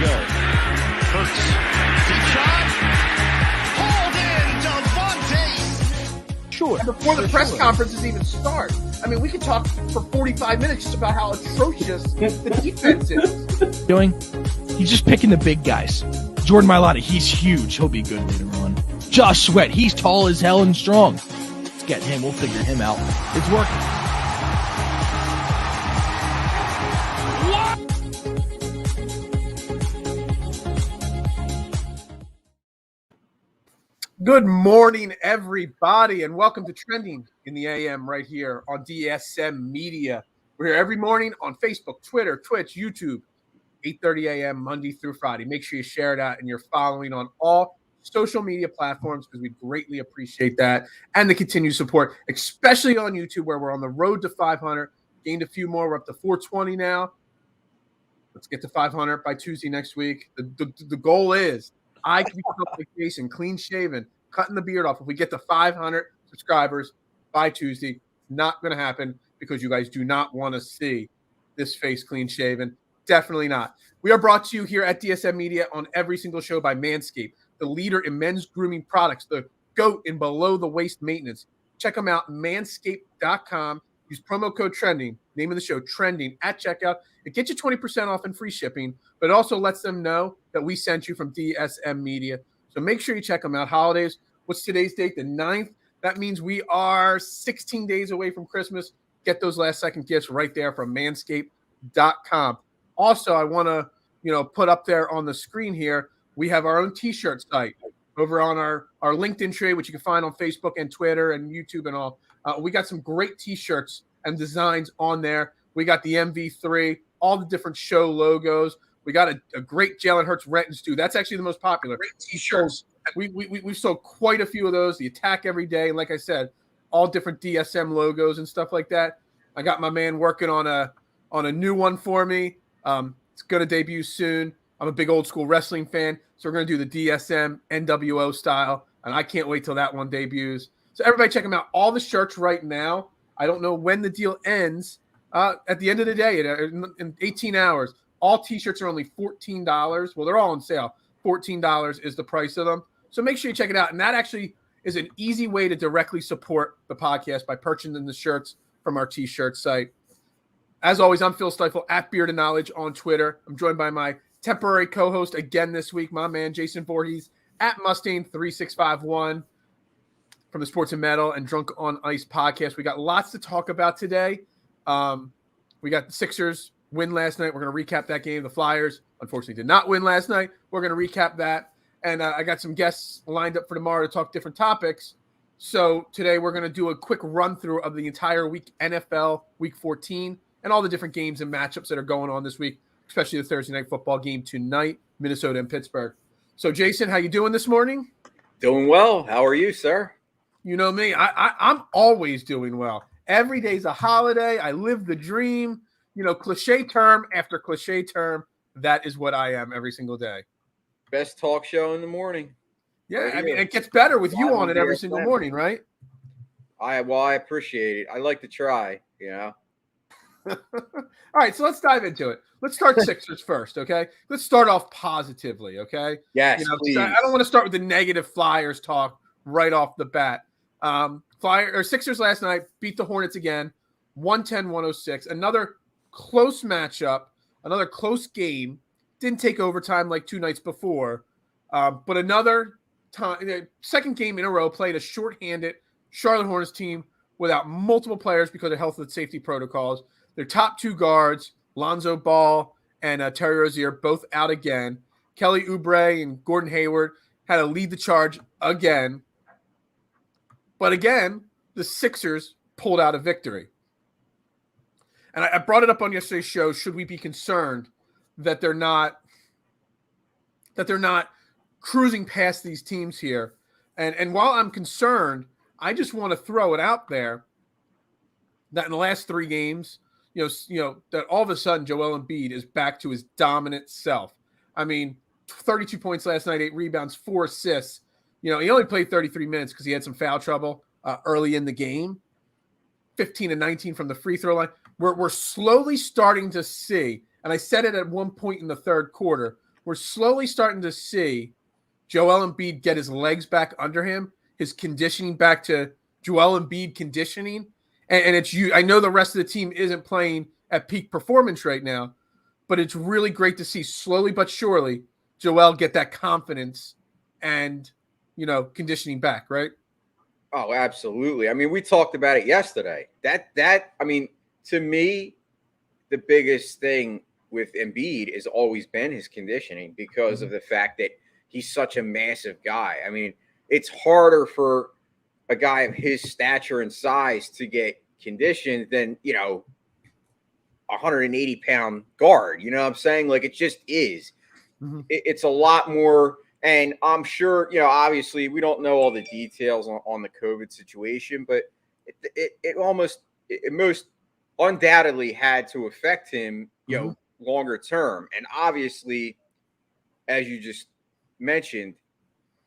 go. Hurts. Deep shot. Hold in, Devontae. Sure. Before the press conferences even start. I mean, we could talk for 45 minutes just about how atrocious the defense is. He's just picking the big guys. Jordan Mailata, he's huge. He'll be good later on. Josh Sweat, he's tall as hell and strong. Let's get him. We'll figure him out. It's working. Good morning, everybody, and welcome to Trending in the AM right here on DSM Media. We're here every morning on Facebook, Twitter, Twitch, YouTube, 8:30 a.m. Monday through Friday. Make sure you share it out and you're following on all social media platforms because we greatly appreciate that and the continued support, especially on YouTube where we're on the road to 500. Gained a few more. We're up to 420 now. Let's get to 500 by Tuesday next week. The goal is I can become like Jason, clean shaven, cutting the beard off. If we get to 500 subscribers by Tuesday, not going to happen because you guys do not want to see this face clean shaven. Definitely not. We are brought to you here at DSM Media on every single show by Manscaped, the leader in men's grooming products, the GOAT in below-the-waist maintenance. Check them out, manscaped.com. Use promo code TRENDING, name of the show, TRENDING, at checkout. It gets you 20% off and free shipping, but it also lets them know that we sent you from DSM Media. So make sure you check them out. Holidays, what's today's date? The 9th. That means we are 16 days away from Christmas. Get those last-second gifts right there from manscaped.com. Also, I want to, put up there on the screen here, we have our own T-shirt site over on our LinkedIn trade, which you can find on Facebook and Twitter and YouTube and all. We got some great T-shirts and designs on there. We got the MV3, all the different show logos. We got a great Jalen Hurts rent and stew. That's actually the most popular. Great T-shirts. We've sold quite a few of those. The Attack every day, and like I said, all different DSM logos and stuff like that. I got my man working on a new one for me. It's going to debut soon. I'm a big old school wrestling fan, so we're going to do the DSM NWO style, and I can't wait till that one debuts. So everybody check them out. All the shirts right now. I don't know when the deal ends. At the end of the day, in 18 hours, all T-shirts are only $14. Well, they're all on sale. $14 is the price of them. So make sure you check it out. And that actually is an easy way to directly support the podcast by purchasing the shirts from our T-shirt site. As always, I'm Phil Stiefel at Beard and Knowledge on Twitter. I'm joined by my temporary co-host again this week, my man Jason Voorhees at Mustang3651 from the Sports and Metal and Drunk on Ice podcast. We got lots to talk about today. We got the Sixers win last night. We're going to recap that game. The Flyers, unfortunately, did not win last night. We're going to recap that. And I got some guests lined up for tomorrow to talk different topics. So today we're going to do a quick run-through of the entire week, NFL Week 14, and all the different games and matchups that are going on this week, especially the Thursday night football game tonight, Minnesota and Pittsburgh. So, Jason, how you doing this morning? Doing well. How are you, sir? You know me. I'm always doing well. Every day's a holiday. I live the dream. Cliche term after cliche term, that is what I am every single day. Best talk show in the morning. Yeah, I mean, it gets better with you on it every single morning, right? I appreciate it. I like to try, All right, so let's dive into it. Let's start Sixers first, okay? Let's start off positively, okay? Yes, please. I don't want to start with the negative Flyers talk right off the bat. Sixers last night beat the Hornets again, 110-106. Another close matchup, another close game. Didn't take overtime like two nights before, but another time, second game in a row, played a shorthanded Charlotte Hornets team without multiple players because of health and safety protocols. Their top two guards, Lonzo Ball and Terry Rozier, both out again. Kelly Oubre and Gordon Hayward had to lead the charge again. But again, the Sixers pulled out a victory. And I brought it up on yesterday's show. Should we be concerned that they're not cruising past these teams here? And while I'm concerned, I just want to throw it out there that in the last three games, that all of a sudden Joel Embiid is back to his dominant self. I mean, 32 points last night, 8 rebounds, 4 assists. He only played 33 minutes because he had some foul trouble early in the game. 15 and 19 from the free throw line. We're slowly starting to see, and I said it at one point in the third quarter, we're slowly starting to see Joel Embiid get his legs back under him, his conditioning back to Joel Embiid conditioning. And it's you. I know the rest of the team isn't playing at peak performance right now, but it's really great to see slowly but surely Joel get that confidence and, conditioning back, right? Oh, absolutely. I mean, we talked about it yesterday. To me, the biggest thing with Embiid has always been his conditioning because of the fact that he's such a massive guy. I mean, it's harder for a guy of his stature and size to get conditioned than, 180-pound guard. You know what I'm saying? Like, it just is. Mm-hmm. It's a lot more. And I'm sure, obviously we don't know all the details on the COVID situation, but it most undoubtedly had to affect him, longer term. And obviously, as you just mentioned,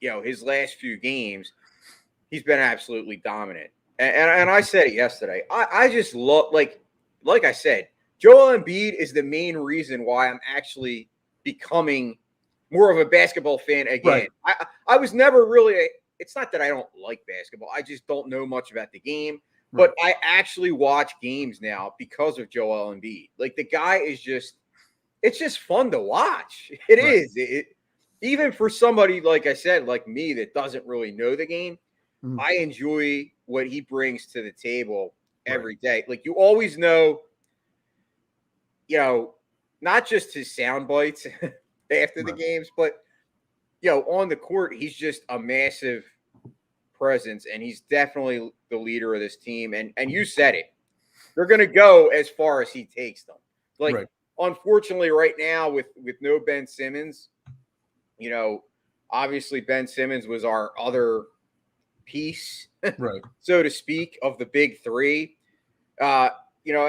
his last few games, he's been absolutely dominant. And I said it yesterday. I just love, like I said, Joel Embiid is the main reason why I'm actually becoming more of a basketball fan again. Right. I was never really it's not that I don't like basketball. I just don't know much about the game. Right. But I actually watch games now because of Joel Embiid. Like, the guy is it's just fun to watch. It right. is. Even for somebody, like I said, like me, that doesn't really know the game, I enjoy what he brings to the table every day. Like, you always know, not just his sound bites after the games, but on the court, he's just a massive presence, and he's definitely the leader of this team. And you said it, they're going to go as far as he takes them. Like, unfortunately, right now with no Ben Simmons, obviously Ben Simmons was our other piece, so to speak, of the big three. And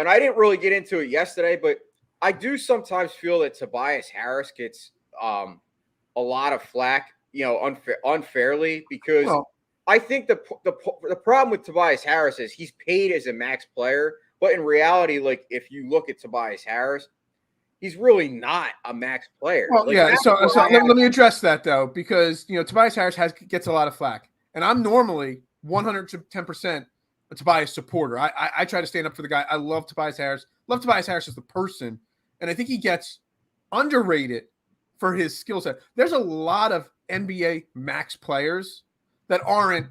I didn't really get into it yesterday, but I do sometimes feel that Tobias Harris gets a lot of flack, unfairly, because I think the problem with Tobias Harris is he's paid as a max player, but in reality, like, if you look at Tobias Harris, he's really not a max player. Well, So let me address that, though, because Tobias Harris gets a lot of flack, and I'm normally 110% a Tobias supporter. I try to stand up for the guy. I love Tobias Harris. Love Tobias Harris as the person. And I think he gets underrated for his skill set. There's a lot of NBA max players that aren't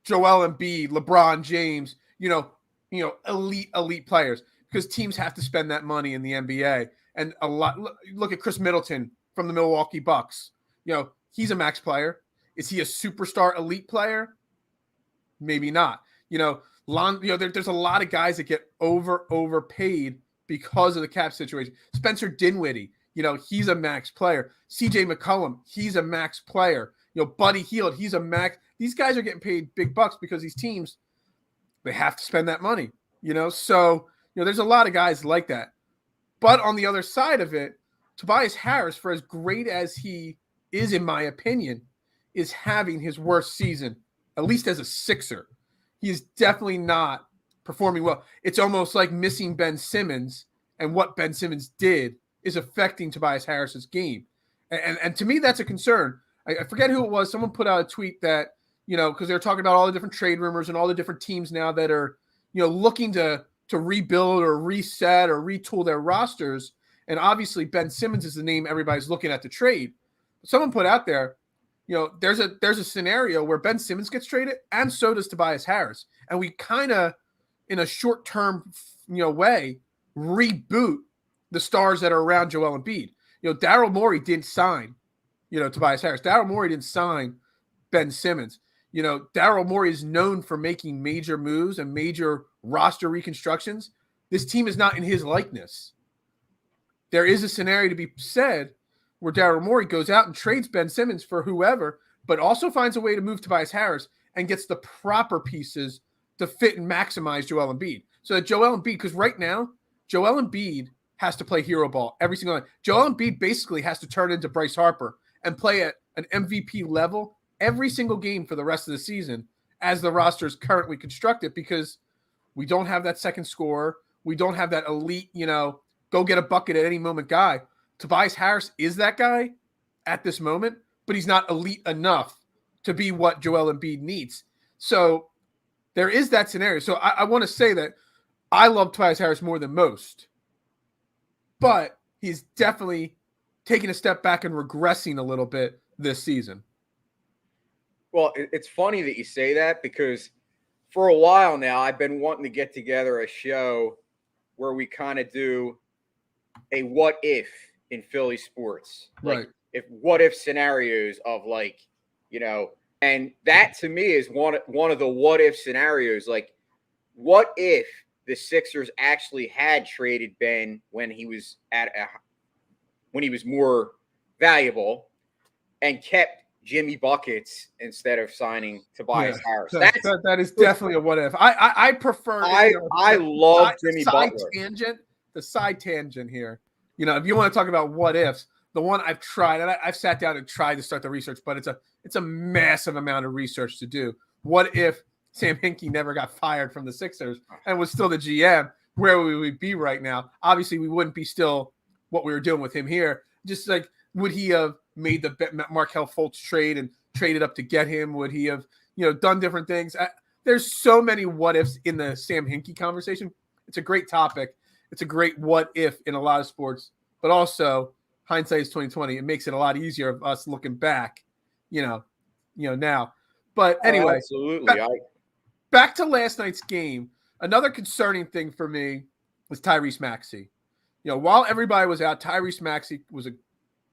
Joel Embiid, LeBron James, elite players, because teams have to spend that money in the NBA. And a lot. Look at Chris Middleton from the Milwaukee Bucks. He's a max player. Is he a superstar elite player? Maybe not. There's a lot of guys that get overpaid because of the cap situation. Spencer Dinwiddie, he's a max player. CJ McCollum, he's a max player. Buddy Hield, he's a max. These guys are getting paid big bucks because these teams, they have to spend that money. So there's a lot of guys like that. But on the other side of it, Tobias Harris, for as great as he is, in my opinion, is having his worst season, at least as a Sixer. He is definitely not performing well. It's almost like missing Ben Simmons, and what Ben Simmons did is affecting Tobias Harris's game. And to me, that's a concern. I forget who it was. Someone put out a tweet that, because they're talking about all the different trade rumors and all the different teams now that are, looking to rebuild or reset or retool their rosters. And obviously Ben Simmons is the name everybody's looking at to trade. Someone put out there, there's a scenario where Ben Simmons gets traded and so does Tobias Harris. And we kind of, in a short-term, way, reboot the stars that are around Joel Embiid. Daryl Morey didn't sign, Tobias Harris. Daryl Morey didn't sign Ben Simmons. Daryl Morey is known for making major moves and major roster reconstructions. This team is not in his likeness. There is a scenario to be said where Daryl Morey goes out and trades Ben Simmons for whoever, but also finds a way to move Tobias Harris and gets the proper pieces to fit and maximize Joel Embiid. So that Joel Embiid, because right now, Joel Embiid has to play hero ball every single night. Joel Embiid basically has to turn into Bryce Harper and play at an MVP level every single game for the rest of the season as the roster is currently constructed, because we don't have that second scorer. We don't have that elite, go get a bucket at any moment guy. Tobias Harris is that guy at this moment, but he's not elite enough to be what Joel Embiid needs. So there is that scenario. So I want to say that I love Tobias Harris more than most, but he's definitely taking a step back and regressing a little bit this season. Well, it's funny that you say that because for a while now, I've been wanting to get together a show where we kind of do a what if in Philly sports. Like, Right. If what if scenarios of like, and that to me is one of the what if scenarios. Like, what if the Sixers actually had traded Ben when he was more valuable and kept Jimmy Buckets instead of signing Tobias Harris? That is definitely a what if. I prefer. I love Jimmy Butler. The side tangent here. If you want to talk about what ifs, the one I've tried, and I've sat down and tried to start the research, but it's a massive amount of research to do. What if Sam Hinkie never got fired from the Sixers and was still the GM? Where would we be right now? Obviously, we wouldn't be still what we were doing with him here. Just like, would he have made the Markelle Fultz trade and traded up to get him? Would he have, done different things? There's so many what ifs in the Sam Hinkie conversation. It's a great topic. It's a great what if in a lot of sports, but also hindsight is 2020. It makes it a lot easier of us looking back, now. But anyway, absolutely. Back to last night's game. Another concerning thing for me was Tyrese Maxey. While everybody was out, Tyrese Maxey was a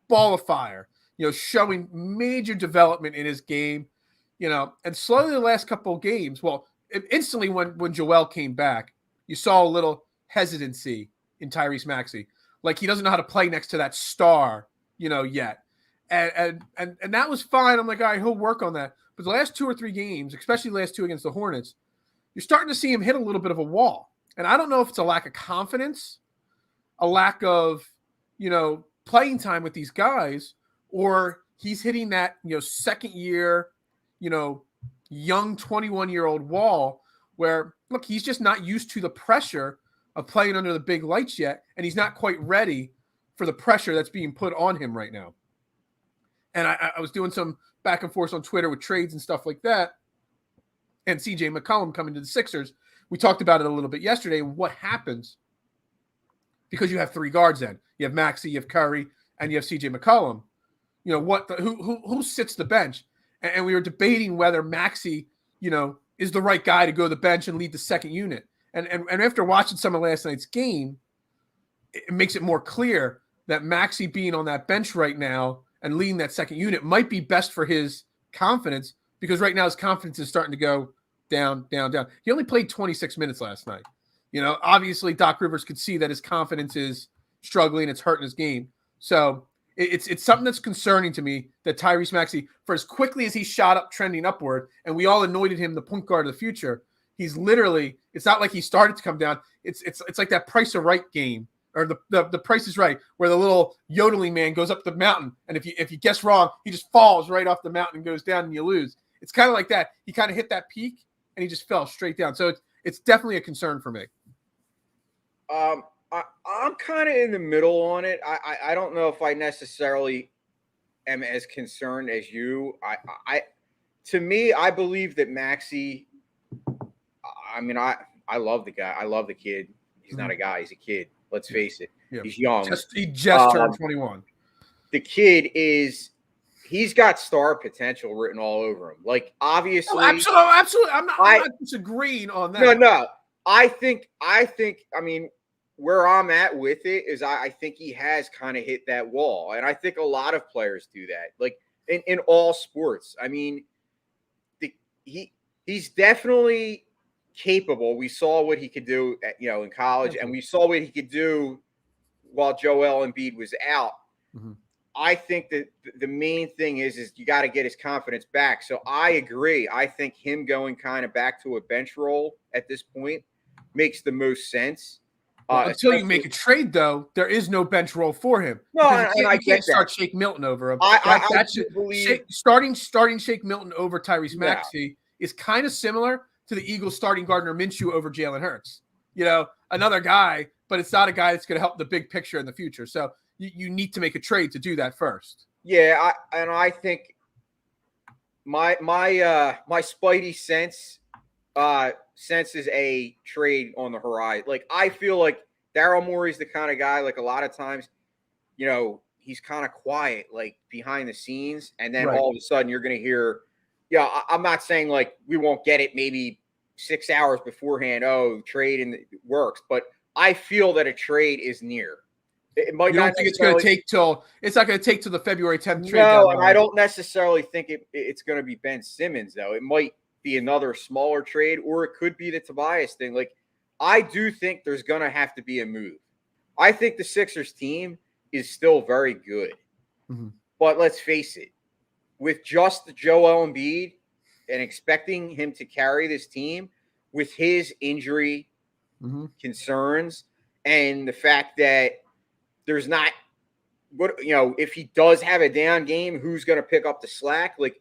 ball of fire, showing major development in his game, and slowly the last couple of games, well, instantly when Joel came back, you saw a little hesitancy in Tyrese Maxey. Like, he doesn't know how to play next to that star, yet. And that was fine. I'm like, all right, he'll work on that. But the last 2 or 3 games, especially the last 2 against the Hornets, you're starting to see him hit a little bit of a wall. And I don't know if it's a lack of confidence, a lack of, playing time with these guys, or he's hitting that, second year, young 21-year-old wall where, look, he's just not used to the pressure of playing under the big lights yet, and he's not quite ready for the pressure that's being put on him right now. And I was doing some back and forth on Twitter with trades and stuff like that, and CJ McCollum coming to the Sixers. We talked about it a little bit yesterday. What happens because you have 3 guards then? You have Maxey, you have Curry, and you have CJ McCollum. Who sits the bench? And we were debating whether Maxey, is the right guy to go to the bench and lead the second unit. And after watching some of last night's game, it makes it more clear that Maxey being on that bench right now and leading that second unit might be best for his confidence, because right now his confidence is starting to go down. He only played 26 minutes last night. Obviously Doc Rivers could see that his confidence is struggling. It's hurting his game. So it's something that's concerning to me that Tyrese Maxey, for as quickly as he shot up trending upward, and we all anointed him the point guard of the future, he's literally, it's not like he started to come down. It's like that Price is Right game, or the Price is Right, where the little yodeling man goes up the mountain, and if you guess wrong, he just falls right off the mountain and goes down and you lose. It's kind of like that. He kind of hit that peak and he just fell straight down. So it's definitely a concern for me. I'm kind of in the middle on it. I don't know if I necessarily am as concerned as you. To me, I believe that Maxey, I love the guy. I love the kid. He's not a guy. He's a kid. Let's face it. Yeah. He's young. He just turned 21. The kid he's got star potential written all over him. Like, obviously. Oh, absolutely. I'm not disagreeing on that. No. I think, where I'm at with it is I think he has kind of hit that wall. And I think a lot of players do that. Like, in all sports. He's definitely capable. We saw what he could do in college, and we saw what he could do while Joel Embiid was out. Mm-hmm. I think that the main thing is you got to get his confidence back. So I agree. I think him going kind of back to a bench role at this point makes the most sense. Until you make a trade, though, there is no bench role for him. No, I can't start Shake Milton over him. Starting Shake Milton over Tyrese Maxey is kind of similar to the Eagles starting Gardner Minshew over Jalen Hurts. Another guy, but it's not a guy that's going to help the big picture in the future. So you need to make a trade to do that first. Yeah, I think my spidey sense senses a trade on the horizon. Like, I feel like Daryl Morey's the kind of guy, like, a lot of times, he's kind of quiet, like, behind the scenes, and then all of a sudden you're going to hear, I'm not saying, like, we won't get it maybe 6 hours beforehand, trade and it works, but I feel that a trade is near. It might you don't think it's going to take till the February 10th trade? No, and I don't necessarily think it's going to be Ben Simmons, though. It might be another smaller trade, or it could be the Tobias thing. Like, I do think there's going to have to be a move. I think the Sixers team is still very good. Mm-hmm. But let's face it, with just Joel Embiid and expecting him to carry this team with his injury concerns and the fact that there's not if he does have a down game, who's going to pick up the slack? Like,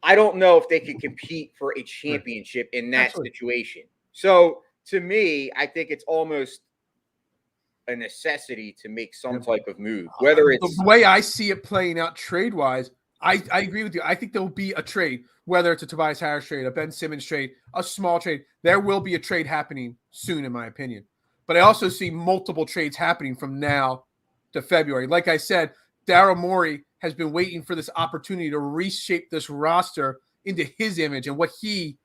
I don't know if they can compete for a championship in that situation. So to me, I think it's almost a necessity to make some type of move, whether it's the way I see it playing out trade wise. I agree with you. I think there will be a trade, whether it's a Tobias Harris trade, a Ben Simmons trade, a small trade. There will be a trade happening soon, in my opinion. But I also see multiple trades happening from now to February. Like I said, Daryl Morey has been waiting for this opportunity to reshape this roster into his image and what he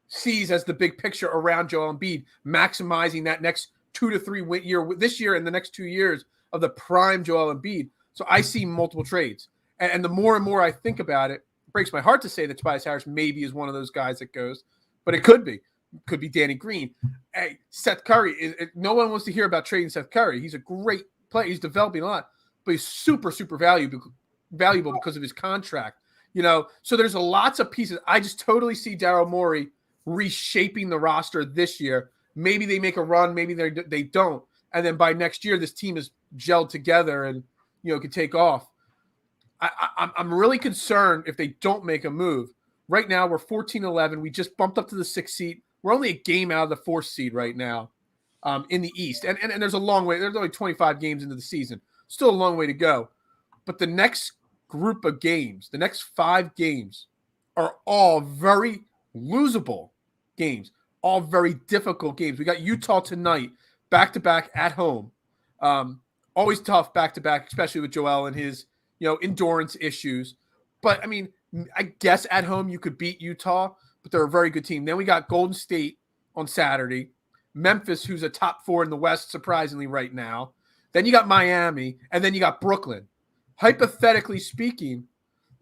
sees as the big picture around Joel Embiid, maximizing that next 2 to 3 year, this year and the next 2 years of the prime Joel Embiid. So I see multiple trades. And the more and more I think about it, it breaks my heart to say that Tobias Harris maybe is one of those guys that goes, but it could be. It could be Danny Green. Hey, Seth Curry. No one wants to hear about trading Seth Curry. He's a great player. He's developing a lot, but he's super, super valuable because of his contract. So there's lots of pieces. I just totally see Daryl Morey reshaping the roster this year. Maybe they make a run, maybe they don't, and then by next year this team is gelled together and could take off. I'm really concerned if they don't make a move. Right now we're 14-11. We just bumped up to the 6th seed. We're only a game out of the 4th seed right now in the East, and there's a long way. There's only 25 games into the season. Still a long way to go. But the next group of games, the next 5 games, are all very losable games, all very difficult games. We got Utah tonight, back-to-back at home. Always tough back-to-back, especially with Joel and his endurance issues. But, I mean, I guess at home you could beat Utah, but they're a very good team. Then we got Golden State on Saturday, Memphis, who's a top 4 in the West, surprisingly, right now. Then you got Miami, and then you got Brooklyn. Hypothetically speaking,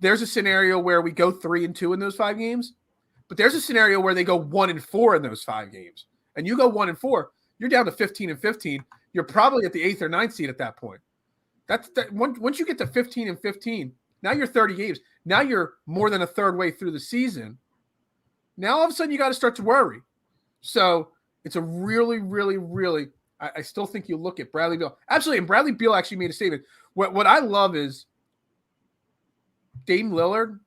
there's a scenario where we go 3-2 in those 5 games, but there's a scenario where they go 1-4 in those 5 games. And you go 1-4, you're down to 15-15. You're probably at the 8th or 9th seed at that point. Once you get to 15-15, now you're 30 games. Now you're more than a third way through the season. Now all of a sudden you got to start to worry. So it's a really, really, really, I still think you look at Bradley Beal. Absolutely, and Bradley Beal actually made a statement. What I love is Dame Lillard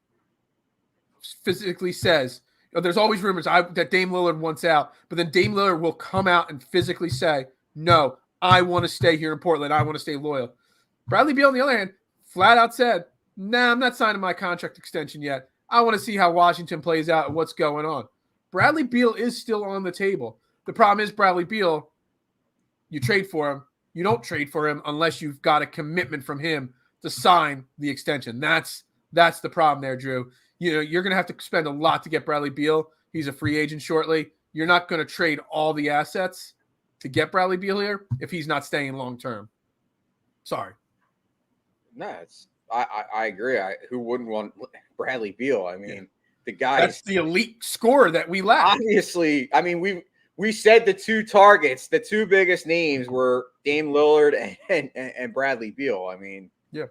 physically says, there's always rumors that Dame Lillard wants out, but then Dame Lillard will come out and physically say, no, I want to stay here in Portland. I want to stay loyal. Bradley Beal, on the other hand, flat out said, nah, I'm not signing my contract extension yet. I want to see how Washington plays out and what's going on. Bradley Beal is still on the table. The problem is Bradley Beal, you trade for him. You don't trade for him unless you've got a commitment from him to sign the extension. That's the problem there, Drew. You're going to have to spend a lot to get Bradley Beal. He's a free agent shortly. You're not going to trade all the assets to get Bradley Beal here if he's not staying long term. Sorry. No, I agree. Who wouldn't want Bradley Beal? I mean, the guy. That's the elite scorer that we lack. Obviously, I mean, we said the 2 targets, the 2 biggest names were Dame Lillard and Bradley Beal. I mean, yeah.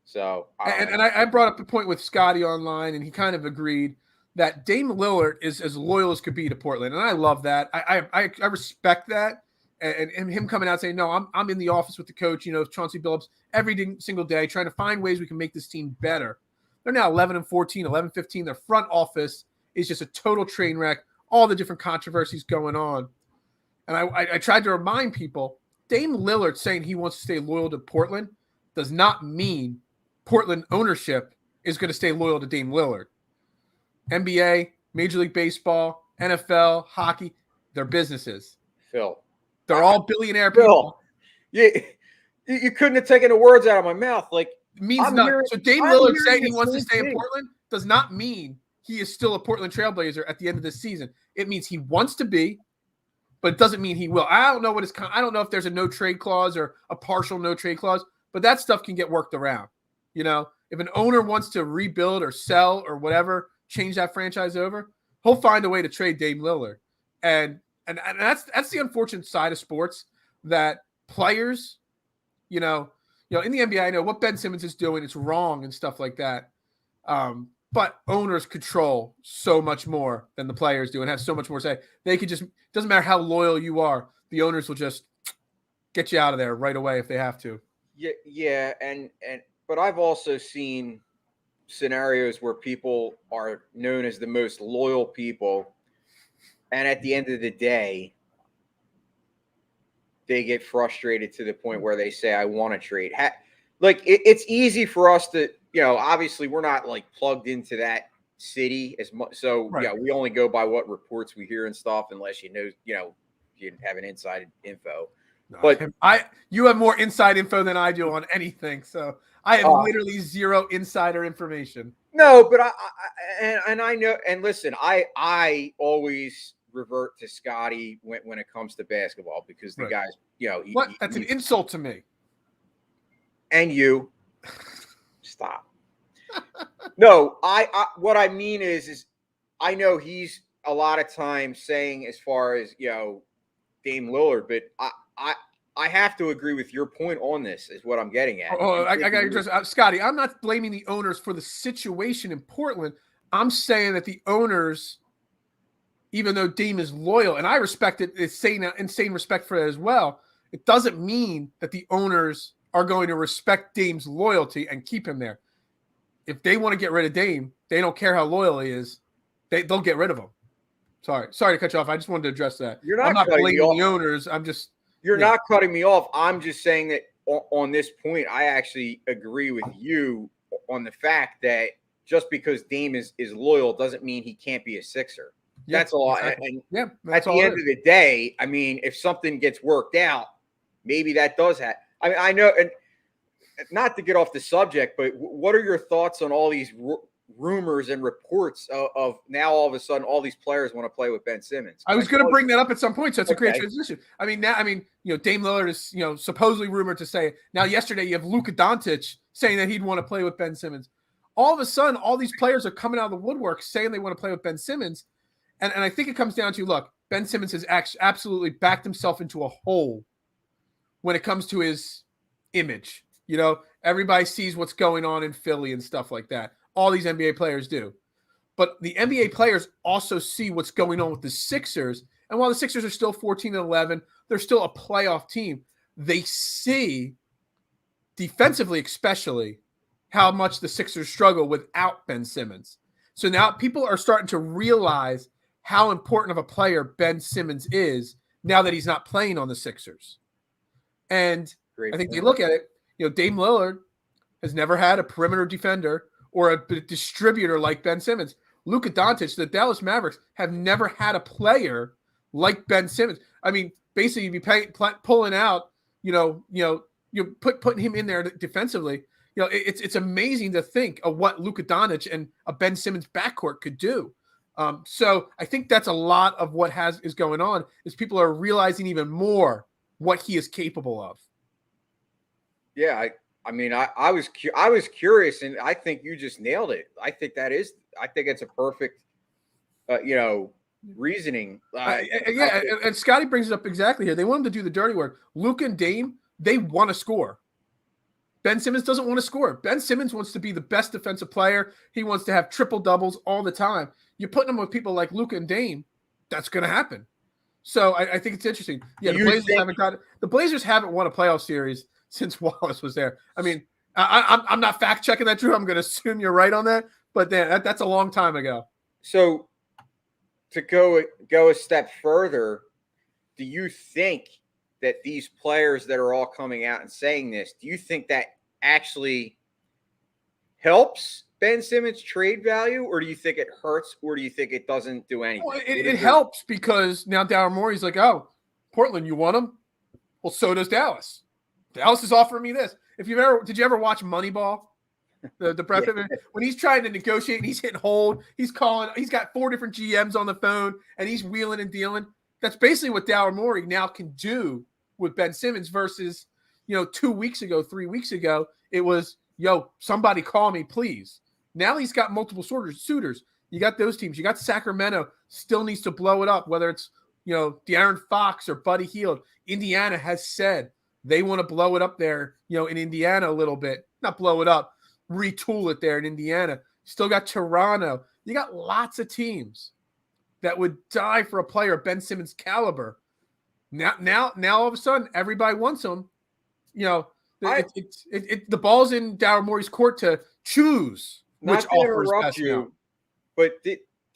So I brought up the point with Scotty online, and he kind of agreed that Dame Lillard is as loyal as could be to Portland, and I love that. I respect that. And him coming out saying, no, I'm in the office with the coach, Chauncey Billups, every single day, trying to find ways we can make this team better. They're now 11-14, 11-15. Their front office is just a total train wreck, all the different controversies going on. And I tried to remind people, Dame Lillard saying he wants to stay loyal to Portland does not mean Portland ownership is going to stay loyal to Dame Lillard. NBA, Major League Baseball, NFL, hockey, they're businesses. Phil. They're all billionaire Phil, people. you couldn't have taken the words out of my mouth. Like, It means I'm nothing. hearing- So Dame I'm Lillard hearing saying he the wants to same stay in thing. Portland does not mean he is still a Portland Trailblazer at the end of this season. It means he wants to be, but it doesn't mean he will. I don't know I don't know if there's a no trade clause or a partial no trade clause, but that stuff can get worked around. You know, if an owner wants to rebuild or sell or whatever, change that franchise over, he'll find a way to trade Dame Lillard. And that's the unfortunate side of sports, that players, you know, in the NBA, I know what Ben Simmons is doing, it's wrong and stuff like that. But owners control so much more than the players do and have so much more say. They could just, doesn't matter how loyal you are, the owners will just get you out of there right away if they have to. Yeah, but I've also seen scenarios where people are known as the most loyal people, and at the end of the day, they get frustrated to the point where they say, I want to trade. Like, it's easy for us to, obviously we're not like plugged into that city as much. So Right. we only go by what reports we hear and stuff, unless you have an inside info. But you have more inside info than I do on anything. So I have literally zero insider information. No, but I know, and listen, I always revert to Scotty when it comes to basketball, because the guy's, That's an insult to me. And you stop. No, what I mean is I know he's a lot of times saying, as far as Dame Lillard, but I have to agree with your point on this, is what I'm getting at. I got to address Scotty. I'm not blaming the owners for the situation in Portland. I'm saying that the owners, even though Dame is loyal, and I respect it, insane respect for it as well, it doesn't mean that the owners are going to respect Dame's loyalty and keep him there. If they want to get rid of Dame, they don't care how loyal he is. They'll get rid of him. Sorry to cut you off. I just wanted to address that. I'm not blaming the owners. I'm just... You're not cutting me off. I'm just saying that on this point, I actually agree with you on the fact that just because Dame is loyal doesn't mean he can't be a Sixer. Yeah, that's a lot. Exactly. And at the end of the day, I mean, if something gets worked out, maybe that does happen. I mean, I know, and not to get off the subject, but what are your thoughts on all these rumors and reports of now all of a sudden all these players want to play with Ben Simmons? I was going to bring that up at some point, so it's a great transition. I mean, Dame Lillard is supposedly rumored to say. Now, yesterday you have Luka Doncic saying that he'd want to play with Ben Simmons. All of a sudden, all these players are coming out of the woodwork saying they want to play with Ben Simmons, and I think it comes down to, look, Ben Simmons has absolutely backed himself into a hole when it comes to his image. Everybody sees what's going on in Philly and stuff like that. All these NBA players do. But the NBA players also see what's going on with the Sixers. And while the Sixers are still 14-11, they're still a playoff team. They see, defensively especially, how much the Sixers struggle without Ben Simmons. So now people are starting to realize how important of a player Ben Simmons is now that he's not playing on the Sixers. And I think they look at it, Dame Lillard has never had a perimeter defender or a distributor like Ben Simmons. Luka Doncic, the Dallas Mavericks, have never had a player like Ben Simmons. I mean, basically, you'd be pulling out, putting him in there defensively. It's amazing to think of what Luka Doncic and a Ben Simmons backcourt could do. So I think that's a lot of what is going on, is people are realizing even more what he is capable of. Yeah, I mean, I was curious, and I think you just nailed it. I think it's a perfect, reasoning. And Scotty brings it up exactly here. They want him to do the dirty work. Luka and Dame, they want to score. Ben Simmons doesn't want to score. Ben Simmons wants to be the best defensive player. He wants to have triple doubles all the time. You're putting him with people like Luka and Dame, that's going to happen. So I think it's interesting. Yeah, the Blazers haven't won a playoff series since Wallace was there. I mean, I'm not fact checking that, Drew. I'm going to assume you're right on that, but that's a long time ago. So to go a step further, do you think that these players that are all coming out and saying this, do you think that actually helps Ben Simmons' trade value, or do you think it hurts, or do you think it doesn't do anything? Well, it helps because now Daryl Morey's like, oh, Portland, you want him? Well, so does Dallas. Dallas is offering me this. Did you ever watch Moneyball? The Brad Pitt, when he's trying to negotiate and he's hitting hold, he's got 4 different GMs on the phone and he's wheeling and dealing. That's basically what Daryl Morey now can do with Ben Simmons versus, 2 weeks ago, 3 weeks ago, it was, yo, somebody call me, please. Now he's got multiple suitors. You got those teams. You got Sacramento still needs to blow it up, whether it's, De'Aaron Fox or Buddy Hield. Indiana has said they want to blow it up there, in Indiana a little bit. Not blow it up, retool it there in Indiana. Still got Toronto. You got lots of teams that would die for a player of Ben Simmons' caliber. Now, all of a sudden, everybody wants him. The ball's in Daryl Morey's court to choose which offers best now. But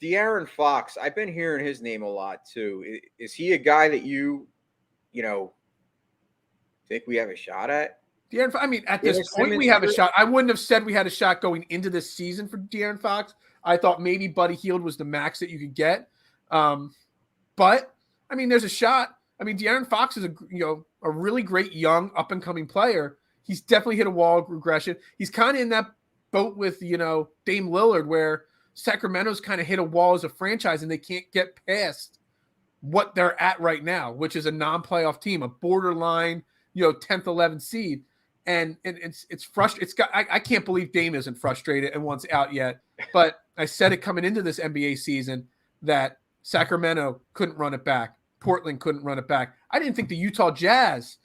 De'Aaron Fox, I've been hearing his name a lot too. Is he a guy that you think we have a shot at? De'Aaron, I mean, at this point, we have a shot. I wouldn't have said we had a shot going into this season for De'Aaron Fox. I thought maybe Buddy Hield was the max that you could get. But I mean, there's a shot. I mean, De'Aaron Fox is a really great young up and coming player. He's definitely hit a wall of regression. He's kind of in that boat with Dame Lillard, where Sacramento's kind of hit a wall as a franchise and they can't get past what they're at right now, which is a non-playoff team, a borderline 10th, 11th seed. And it's frustrating. I can't believe Dame isn't frustrated and wants out yet. But I said it coming into this NBA season that Sacramento couldn't run it back. Portland couldn't run it back. I didn't think the Utah Jazz,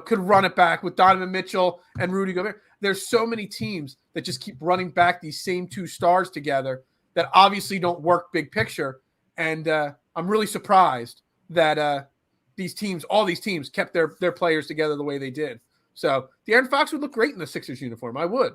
could run it back with Donovan Mitchell and Rudy Gobert. There's so many teams that just keep running back these same 2 stars together that obviously don't work big picture. And I'm really surprised that all these teams kept their players together the way they did. So De'Aaron Fox would look great in the Sixers uniform. I would.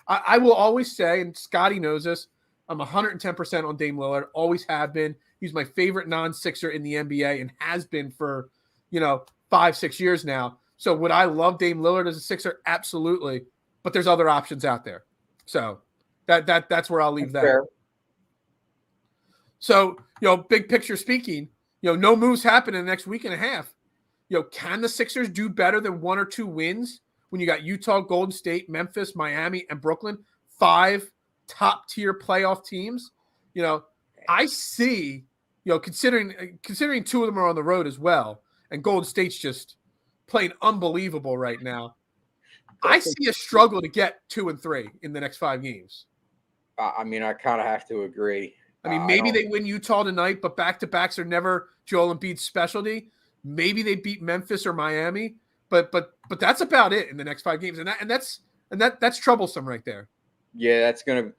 I will always say, and Scotty knows this, I'm 110% on Dame Lillard, always have been. He's my favorite non-Sixer in the NBA and has been for, 5-6 years now. So would I love Dame Lillard as a Sixer? Absolutely. But there's other options out there. So that's where I'll leave that. Fair. So, big picture speaking, no moves happen in the next week and a half. Can the Sixers do better than 1 or 2 wins when you got Utah, Golden State, Memphis, Miami, and Brooklyn, 5 top-tier playoff teams? I see, considering 2 of them are on the road as well, and Golden State's just playing unbelievable right now. I see a struggle to get 2 and 3 in the next 5 games. I mean, I kind of have to agree. I mean, maybe they win Utah tonight, but back-to-backs are never Joel Embiid's specialty. Maybe they beat Memphis or Miami, but that's about it in the next 5 games, and that's troublesome right there. Yeah,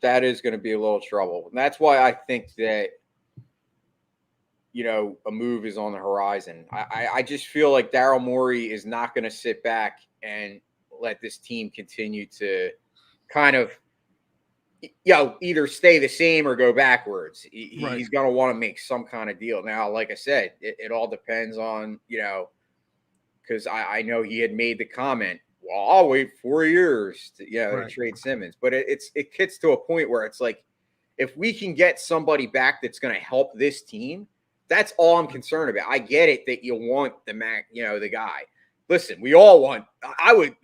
that is gonna be a little trouble, and that's why I think that a move is on the horizon. I just feel like Daryl Morey is not going to sit back and let this team continue to kind of either stay the same or go backwards. He's going to want to make some kind of deal. Now, like I said, it all depends on, because I know he had made the comment, well, I'll wait 4 years to trade Simmons. But it gets to a point where it's like, if we can get somebody back that's going to help this team, that's all I'm concerned about. I get it that you want the guy. Listen, we all want, I would.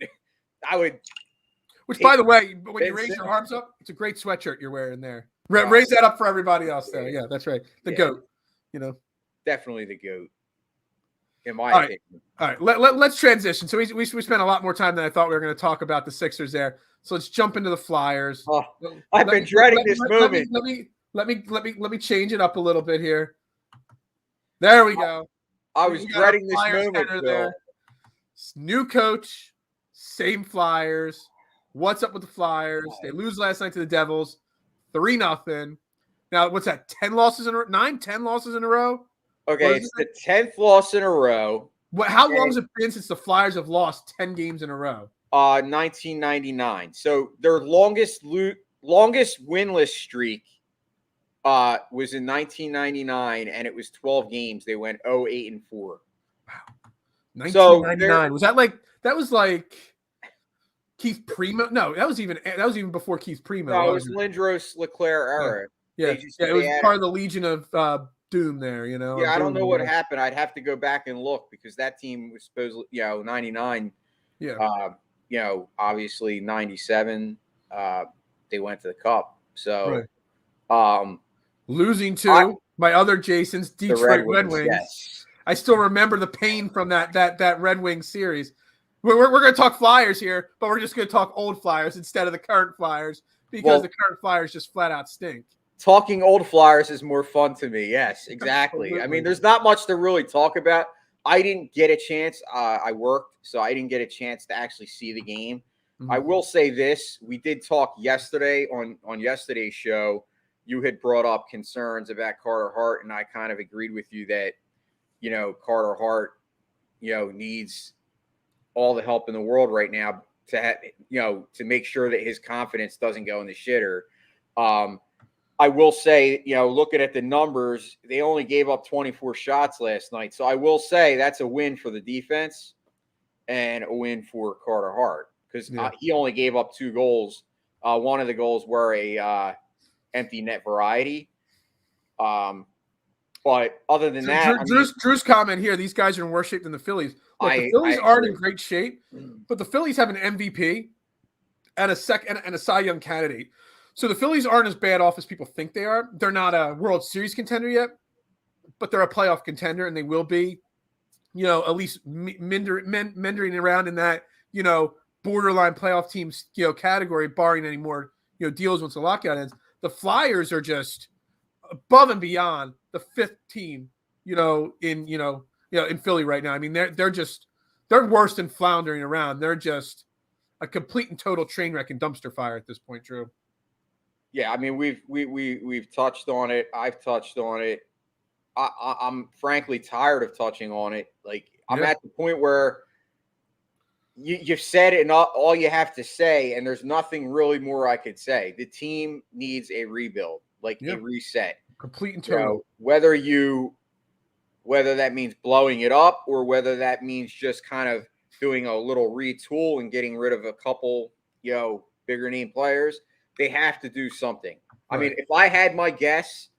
Which, by the way, when you raise your arms up, it's a great sweatshirt you're wearing there. Raise that up for everybody else there. Yeah, that's right. The GOAT, Definitely the GOAT, in my opinion. All right, let's transition. So we spent a lot more time than I thought we were going to talk about the Sixers there. So let's jump into the Flyers. Oh, I've been dreading this moment. Let me change it up a little bit here. There we go. I was dreading this moment. There. New coach, same Flyers. What's up with the Flyers? They lose last night to the Devils, 3-0. Now, what's that? 10 losses in a row? 10 losses in a row? Okay, it's the 10th loss in a row. How long has it been since the Flyers have lost 10 games in a row? 1999. So their longest winless streak was in 1999, and it was 12 games. They went 0-8-4. Wow. 1999. Was that like Keith Primo. No, that was even before Keith Primo. No, it was Lindros Leclerc era. Yeah, it was part of the Legion of Doom there, Yeah, I don't know what happened. I'd have to go back and look because that team was supposedly, 99. Yeah. Obviously 97. They went to the Cup. So, right. Losing to my other Jason's Detroit Red Wings. Yes. I still remember the pain from that Red Wings series. We're going to talk Flyers here, but we're just going to talk old Flyers instead of the current Flyers because the current Flyers just flat out stink. Talking old Flyers is more fun to me. Yes, exactly. Absolutely. I mean, there's not much to really talk about. I didn't get a chance. I worked, so I didn't get a chance to actually see the game. Mm-hmm. I will say this. We did talk yesterday on yesterday's show. You had brought up concerns about Carter Hart, and I kind of agreed with you that, Carter Hart, needs all the help in the world right now to to make sure that his confidence doesn't go in the shitter. I will say, looking at the numbers, they only gave up 24 shots last night. So I will say that's a win for the defense and a win for Carter Hart because he only gave up 2 goals. One of the goals were a empty net variety. But other than that, Drew's comment here: these guys are in worse shape than the Phillies. Look, the Phillies aren't in great shape, but the Phillies have an MVP and a Cy Young candidate. So the Phillies aren't as bad off as people think they are. They're not a World Series contender yet, but they're a playoff contender, and they will be, at least mendering around in that, borderline playoff teams, category, barring any more, deals once the lockout ends. The Flyers are just above and beyond the 5th team, in Philly right now. I mean, they're worse than floundering around. They're just a complete and total train wreck and dumpster fire at this point, Drew. Yeah, I mean, we've touched on it. I've touched on it. I'm frankly tired of touching on it. Like, I'm at the point where you've said it and all you have to say, and there's nothing really more I could say. The team needs a rebuild, a reset. Complete and total. Whether that means blowing it up or whether that means just kind of doing a little retool and getting rid of a couple, bigger name players. They have to do something. Right. I mean, if I had my guess,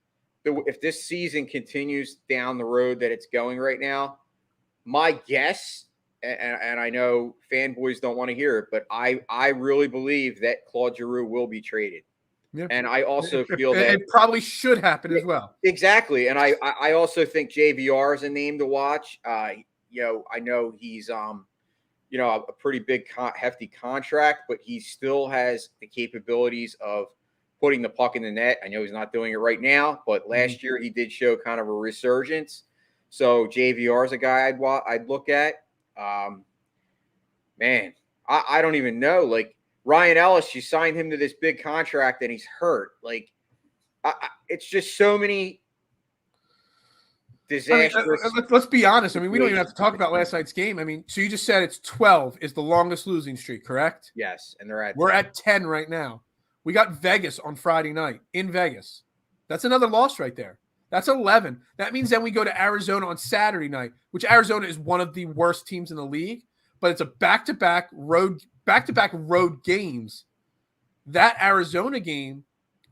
if this season continues down the road that it's going right now, my guess, and I know fanboys don't want to hear it, but I really believe that Claude Giroux will be traded. Yeah. And I also feel that it probably should happen as well. Exactly. And I also think JVR is a name to watch. I know he's a pretty big, hefty contract, but he still has the capabilities of putting the puck in the net. I know he's not doing it right now, but last year he did show kind of a resurgence. So JVR is a guy I'd look at. Man, I don't even know. Like Ryan Ellis, you signed him to this big contract and he's hurt. Like it's just so many disastrous. Let's be honest. I mean, we don't even have to talk about last night's game. I mean, so you just said it's 12 is the longest losing streak, correct? Yes, and we're at 10 right now. We got Vegas on Friday night in Vegas. That's another loss right there. That's 11. That means then we go to Arizona on Saturday night, which Arizona is one of the worst teams in the league, but it's a back-to-back road games. That Arizona game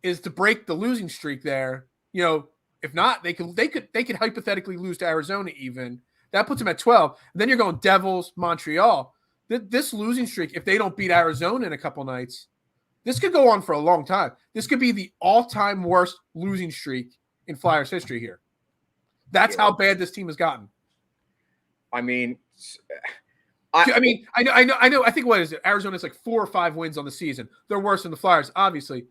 is to break the losing streak there. If not, they could hypothetically lose to Arizona even. That puts them at 12. And then you're going Devils, Montreal. This losing streak, if they don't beat Arizona in a couple nights, this could go on for a long time. This could be the all-time worst losing streak in Flyers history here. That's how bad this team has gotten. I mean, I know. I think what is it? Arizona's like 4 or 5 wins on the season. They're worse than the Flyers, obviously.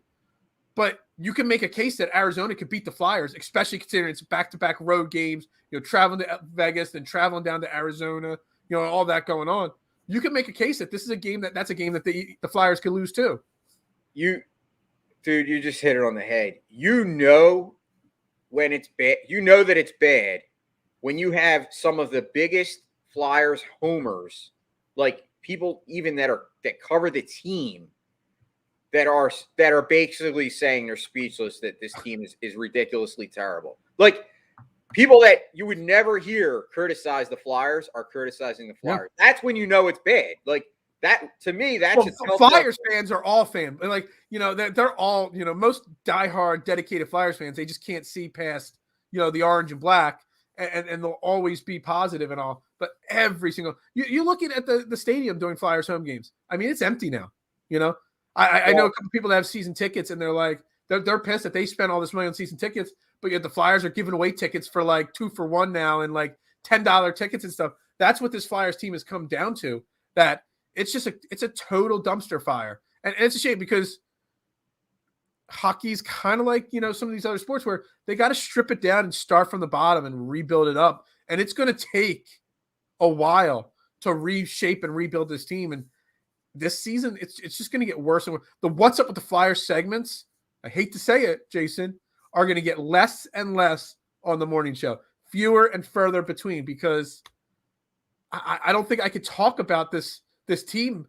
But you can make a case that Arizona could beat the Flyers, especially considering it's back-to-back road games, traveling to Vegas, then traveling down to Arizona, all that going on. You can make a case that this is a game that's a game that the Flyers could lose too. You just hit it on the head. When it's bad, that it's bad when you have some of the biggest Flyers homers, like people even that cover the team, that are basically saying they're speechless that this team is ridiculously terrible. Like people that you would never hear criticize the Flyers are criticizing the Flyers. Yeah. That's when you know it's bad. Like That to me, that's Flyers fans are all fans. Like, they're all, most diehard, dedicated Flyers fans. They just can't see past, the orange and black, and they'll always be positive and all. But every single you're looking at the stadium during Flyers home games. I mean, it's empty now. I know a couple people that have season tickets, and they're like, they're pissed that they spent all this money on season tickets, but yet the Flyers are giving away tickets for like 2 for $1 now, and like $10 tickets and stuff. That's what this Flyers team has come down to. That it's a total dumpster fire, and it's a shame because hockey's kind of like some of these other sports where they got to strip it down and start from the bottom and rebuild it up, and it's going to take a while to reshape and rebuild this team. And this season, it's just going to get worse and worse. The What's Up with the Flyers segments, I hate to say it, Jason, are going to get less and less on the morning show, fewer and further between, because I don't think I could talk about this team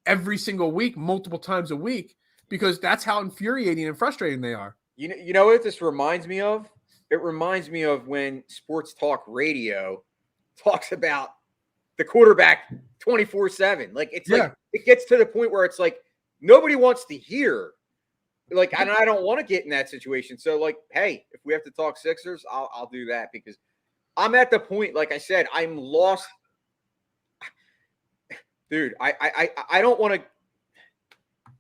every single week, multiple times a week, because that's how infuriating and frustrating they are. You know what this reminds me of? It reminds me of when sports talk radio talks about the quarterback 24/7. Like like it gets to the point where it's like nobody wants to hear. Like, and I don't want to get in that situation. So, like, hey, if we have to talk Sixers, I'll do that, because I'm at the point, like I said, I'm lost. Dude, I don't want to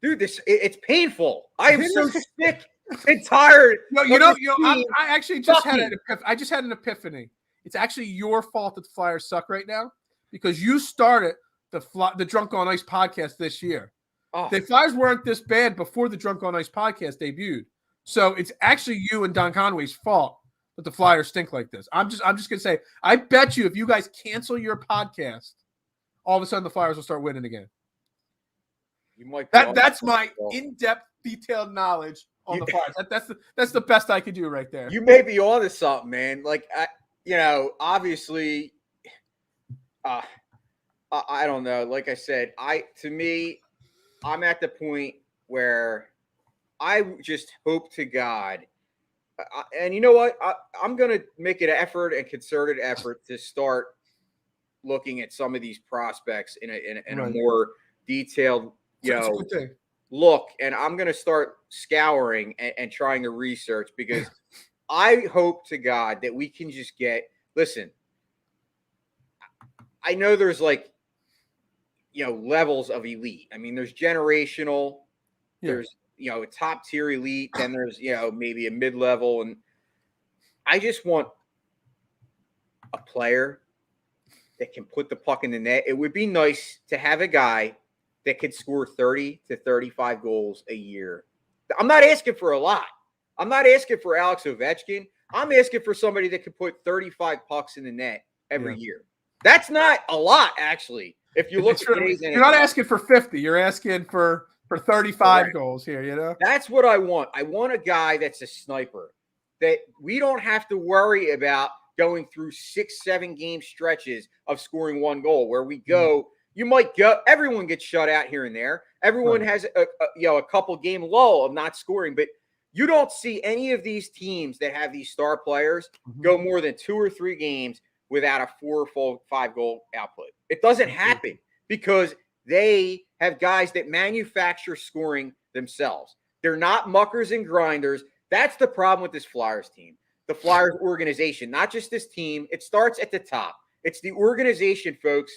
do this. It's painful. I am so sick and tired. I actually just had an epiphany. It's actually your fault that the Flyers suck right now, because you started the Drunk on Ice podcast this year. Oh. The Flyers weren't this bad before the Drunk on Ice podcast debuted. So it's actually you and Don Conway's fault that the Flyers stink like this. I'm just gonna say, I bet you if you guys cancel your podcast, all of a sudden the Flyers will start winning again. That's my in-depth, detailed knowledge on the Flyers. That's the best I could do right there. You may be on to something, man. Like, obviously, I don't know. Like I said, I'm at the point where I just hope to God, and you know what? I'm going to make an effort and concerted effort to start looking at some of these prospects in a more detailed, look. And I'm going to start scouring and trying to research, because I hope to God that we can just listen, I know there's like, levels of elite. I mean, there's generational, there's, a top tier elite, then there's, maybe a mid-level. And I just want a player that can put the puck in the net. It would be nice to have a guy that could score 30 to 35 goals a year. I'm not asking for a lot. I'm not asking for Alex Ovechkin. I'm asking for somebody that could put 35 pucks in the net every year. That's not a lot, actually. If you look at today's you're not asking for 50. You're asking for 35 goals here, That's what I want. I want a guy that's a sniper, that we don't have to worry about going through 6-7 game stretches of scoring one goal, where we go, you might go, everyone gets shut out here and there. Everyone has a couple game lull of not scoring, but you don't see any of these teams that have these star players go more than 2 or 3 games without a 4 or 5 goal output. It doesn't happen because they have guys that manufacture scoring themselves. They're not muckers and grinders. That's the problem with this Flyers team. The Flyers organization, not just this team. It starts at the top. It's the organization, folks.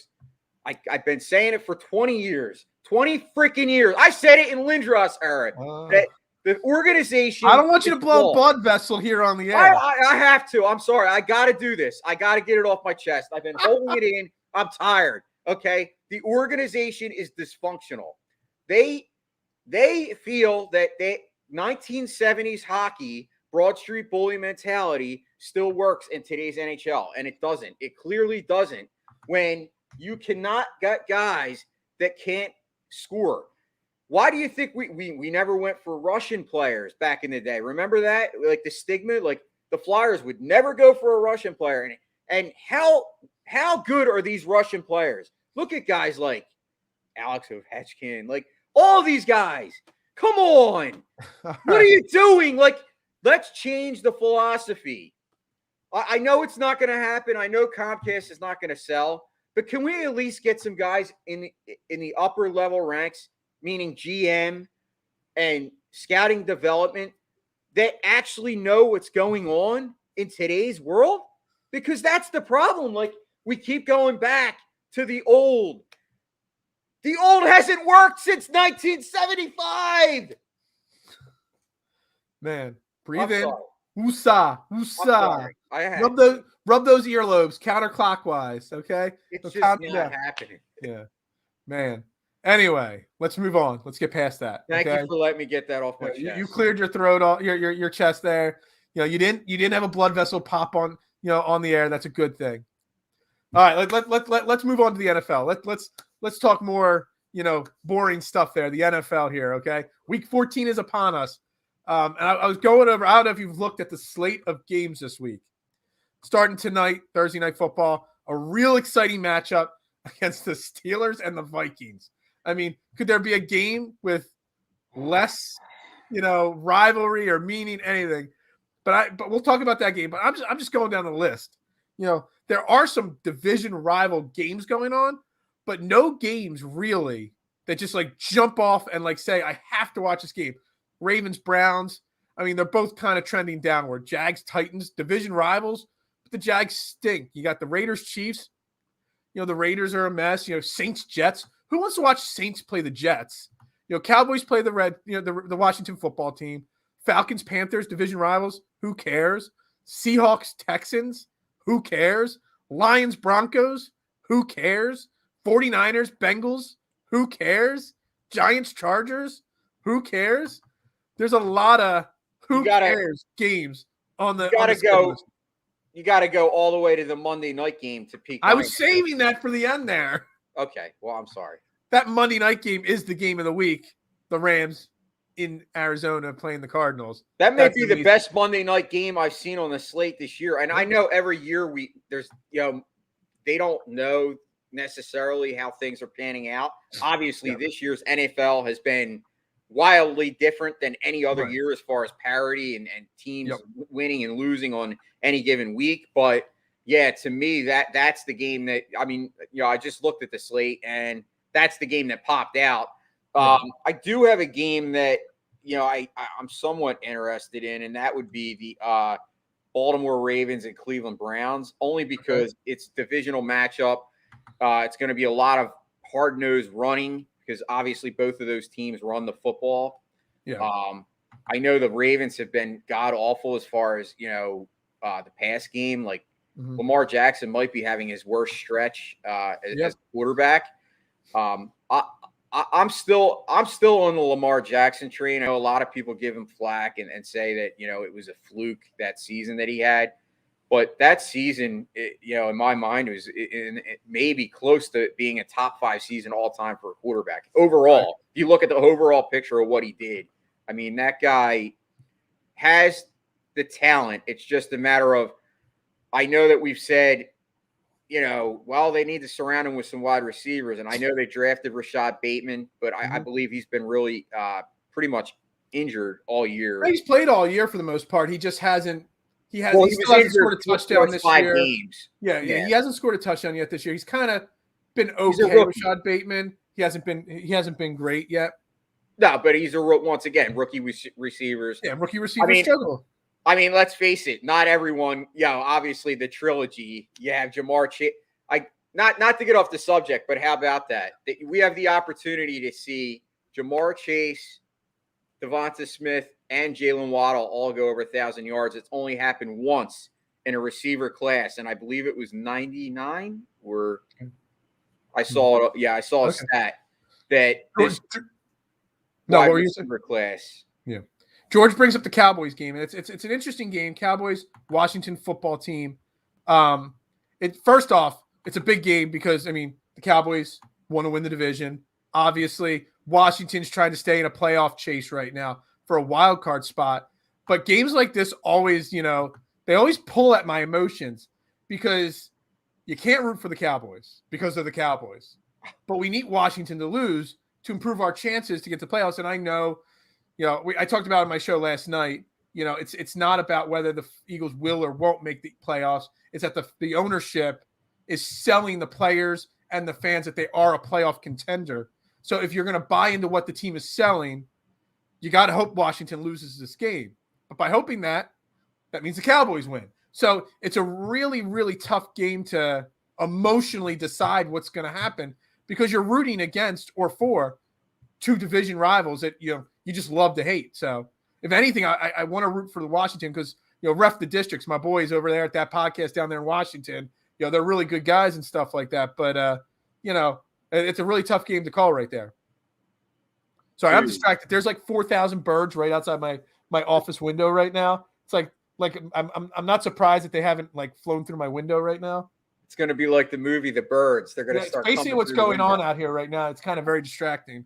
I've been saying it for 20 years. 20 freaking years. I said it in Lindros era. That the organization. I don't want you to blow a blood vessel here on the air. I have to. I'm sorry. I got to do this. I got to get it off my chest. I've been holding it in. I'm tired. Okay. The organization is dysfunctional. They feel that 1970s hockey, Broad Street bully mentality still works in today's NHL. And it doesn't. It clearly doesn't, when you cannot get guys that can't score. Why do you think we never went for Russian players back in the day? Remember that? Like the stigma, like the Flyers would never go for a Russian player. And how good are these Russian players? Look at guys like Alex Ovechkin, like all these guys. Come on. What are you doing? Like, let's change the philosophy. I know it's not going to happen. I know Comcast is not going to sell, But can we at least get some guys in the upper level ranks, meaning GM and scouting development, that actually know what's going on in today's world? Because that's the problem. Like, we keep going back to the old. The old hasn't worked since 1975. Man, breathe I'm in. sorry. Woosah. I'm Woosah. sorry. I had Rub those earlobes counterclockwise, okay? It's So just calm not down. happening. Yeah, man. Anyway, let's move on. Let's get past that. Thank okay? you for letting me get that off my Yeah, chest. you cleared your throat, all your chest there. You didn't have a blood vessel pop on on the air. That's a good thing. All right, let's move on to the NFL. Let's talk more boring stuff there. The NFL here, okay? Week 14 is upon us, and I was going over. I don't know if you've looked at the slate of games this week. Starting tonight, Thursday Night Football, a real exciting matchup against the Steelers and the Vikings. I mean, could there be a game with less, rivalry or meaning anything? But we'll talk about that game. But I'm just going down the list. There are some division rival games going on, but no games really that just like jump off and like say I have to watch this game. Ravens, Browns. I mean, they're both kind of trending downward. Jags, Titans, division rivals. The Jags stink. You got the Raiders, Chiefs. The Raiders are a mess. Saints, Jets. Who wants to watch Saints play the Jets? Cowboys play the Washington football team. Falcons, Panthers, division rivals. Who cares? Seahawks, Texans. Who cares? Lions, Broncos. Who cares? 49ers, Bengals. Who cares? Giants, Chargers. Who cares? There's a lot of cares games on the. You got to go all the way to the Monday night game to peak. I was saving that for the end there. Okay. Well, I'm sorry. That Monday night game is the game of the week. The Rams in Arizona playing the Cardinals. That may be the best Monday night game I've seen on the slate this year. And I know every year they don't know necessarily how things are panning out. Obviously, this year's NFL has been wildly different than any other year as far as parity and teams winning and losing on any given week. But yeah, to me, that's the game that, I just looked at the slate and that's the game that popped out. I do have a game that, I'm somewhat interested in, and that would be the Baltimore Ravens and Cleveland Browns, only because it's divisional matchup. It's going to be a lot of hard-nosed running because obviously both of those teams run the football. Yeah. I know the Ravens have been god-awful as far as, the pass game. Like Lamar Jackson might be having his worst stretch as a quarterback. I'm still on the Lamar Jackson train. I know a lot of people give him flack and say that, it was a fluke that season that he had. But that season, in my mind, was maybe close to being a top 5 season all time for a quarterback. Overall, if you look at the overall picture of what he did, I mean, that guy has the talent. It's just a matter of, I know that we've said, they need to surround him with some wide receivers. And I know they drafted Rashad Bateman, but I believe he's been really pretty much injured all year. He's played all year for the most part. He just hasn't. He hasn't scored a touchdown this year. Games. Yeah. He hasn't scored a touchdown yet this year. He's kind of been okay. Rashad Bateman. He hasn't been great yet. No, but he's once again rookie receivers. Yeah, rookie receivers struggle. I mean, let's face it. Not everyone. Obviously the trilogy. You have Jamar Chase. Not to get off the subject, but how about that? We have the opportunity to see Jamar Chase, Devonta Smith, and Jalen Waddle all go over 1,000 yards. It's only happened once in a receiver class, and I believe it was 99. Or I saw it. Yeah, I saw a stat that this receiver class. Yeah, George brings up the Cowboys game, and it's an interesting game. Cowboys Washington football team. First off, it's a big game because the Cowboys want to win the division. Obviously, Washington's trying to stay in a playoff chase right now for a wild card spot. But games like this always, they always pull at my emotions because you can't root for the Cowboys because they're the Cowboys. But we need Washington to lose to improve our chances to get to playoffs. And I know, I talked about it on my show last night. It's not about whether the Eagles will or won't make the playoffs. It's that the ownership is selling the players and the fans that they are a playoff contender. So if you're going to buy into what the team is selling, you got to hope Washington loses this game. But by hoping that means the Cowboys win. So it's a really, really tough game to emotionally decide what's going to happen because you're rooting against or for two division rivals that you just love to hate. So if anything, I want to root for the Washington because ref the districts, my boys over there at that podcast down there in Washington, they're really good guys and stuff like that. But it's a really tough game to call right there. Sorry, I'm distracted. There's like 4,000 birds right outside my office window right now. It's like I'm not surprised that they haven't like flown through my window right now. It's going to be like the movie The Birds. They're going to start basically what's going on out here right now. It's kind of very distracting.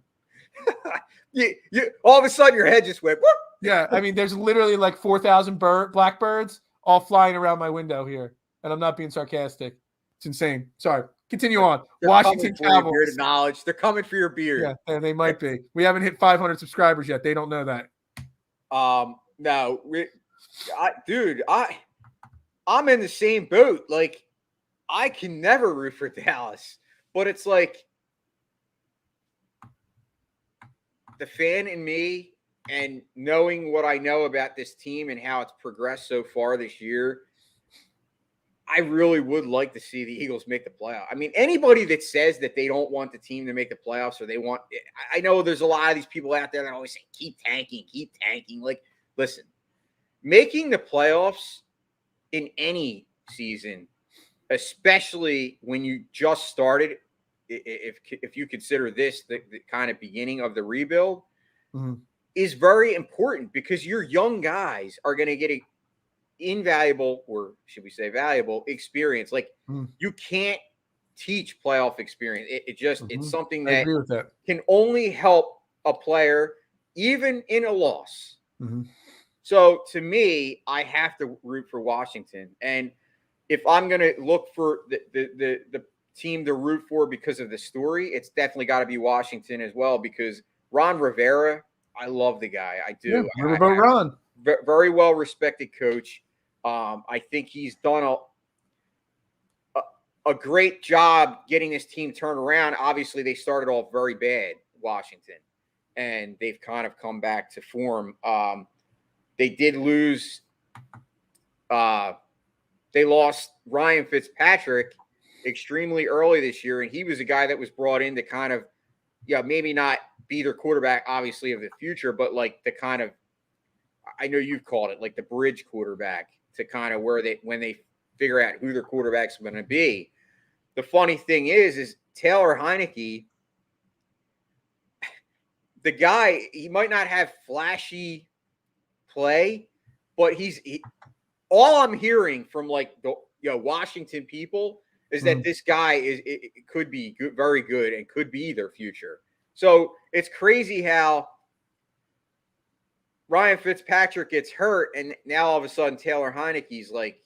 you all of a sudden your head just went whoop. Yeah, I mean there's literally like 4,000 blackbirds all flying around my window here, and I'm not being sarcastic. It's insane. Sorry. Continue on. They're Washington Cowboys. Beard of knowledge. They're coming for your beard. Yeah, they might be. We haven't hit 500 subscribers yet. They don't know that. No, I'm in the same boat. Like, I can never root for Dallas, but it's like the fan in me and knowing what I know about this team and how it's progressed so far this year, I really would like to see the Eagles make the playoff. I mean, anybody that says that they don't want the team to make the playoffs or they want – I know there's a lot of these people out there that always say, keep tanking. Like, listen, making the playoffs in any season, especially when you just started, if you consider this the kind of beginning of the rebuild, is very important because your young guys are going to get invaluable, or should we say valuable, experience. Like you can't teach playoff experience. It's something that can only help a player even in a loss. So to me, I have to root for Washington. And if I'm going to look for the team to root for because of the story, it's definitely got to be Washington as well because Ron Rivera, I love the guy. I do. Yeah, Ron. Very well respected coach. I think he's done a great job getting this team turned around. Obviously, they started off very bad, Washington, and they've kind of come back to form. They did lose. They lost Ryan Fitzpatrick extremely early this year, and he was a guy that was brought in to kind of, maybe not be their quarterback, obviously, of the future, but like the kind of, I know you've called it like the bridge quarterback to kind of when they figure out who their quarterback's going to be. The funny thing is Taylor Heineke, the guy, he might not have flashy play, but all I'm hearing from like the Washington people is that this guy could be good, very good, and could be their future. So it's crazy how Ryan Fitzpatrick gets hurt, and now all of a sudden Taylor Heineke's like,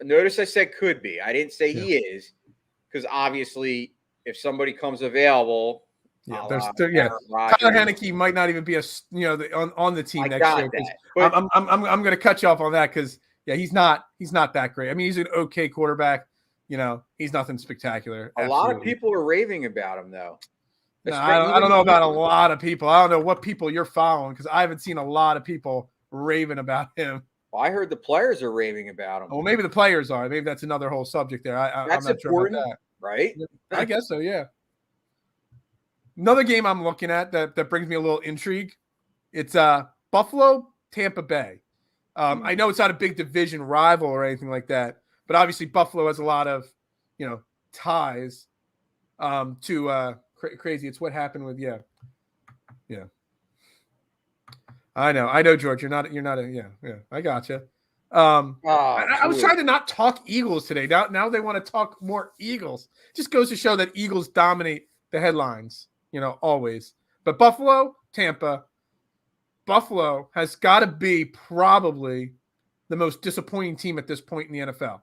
notice I said could be. I didn't say he is, because obviously if somebody comes available, Tyler Heineke might not even be on the team next year. I'm going to cut you off on that because he's not that great. I mean, he's an okay quarterback. He's nothing spectacular. A lot of people are raving about him though. No, I don't know about a lot of people. I don't know what people you're following because I haven't seen a lot of people raving about him. Well, I heard the players are raving about him. Well, maybe the players are. Maybe that's another whole subject there. I'm not sure about that. Right? I guess so, yeah. Another game I'm looking at that brings me a little intrigue. It's Buffalo, Tampa Bay. I know it's not a big division rival or anything like that, but obviously Buffalo has a lot of, ties to crazy. It's what happened with yeah. I know, George. You're not I gotcha. I was trying to not talk Eagles today. Now they want to talk more Eagles. Just goes to show that Eagles dominate the headlines, always. But Buffalo, Tampa, Buffalo has got to be probably the most disappointing team at this point in the NFL.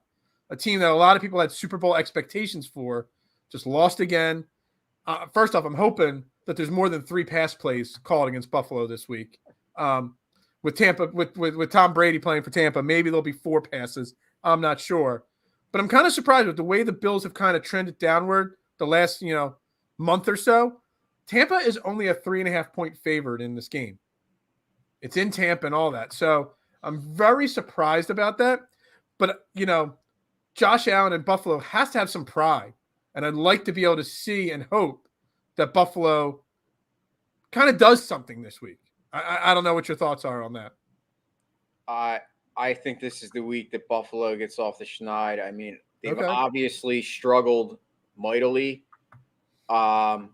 A team that a lot of people had Super Bowl expectations for, just lost again. First off, I'm hoping that there's more than 3 pass plays called against Buffalo this week. With Tampa, with Tom Brady playing for Tampa, maybe there'll be 4 passes. I'm not sure. But I'm kind of surprised with the way the Bills have kind of trended downward the last, month or so. Tampa is only a 3.5-point favorite in this game. It's in Tampa and all that. So I'm very surprised about that. But, Josh Allen and Buffalo has to have some pride. And I'd like to be able to see and hope that Buffalo kind of does something this week. I don't know what your thoughts are on that. I think this is the week that Buffalo gets off the schneid. I mean, they've Okay. obviously struggled mightily. I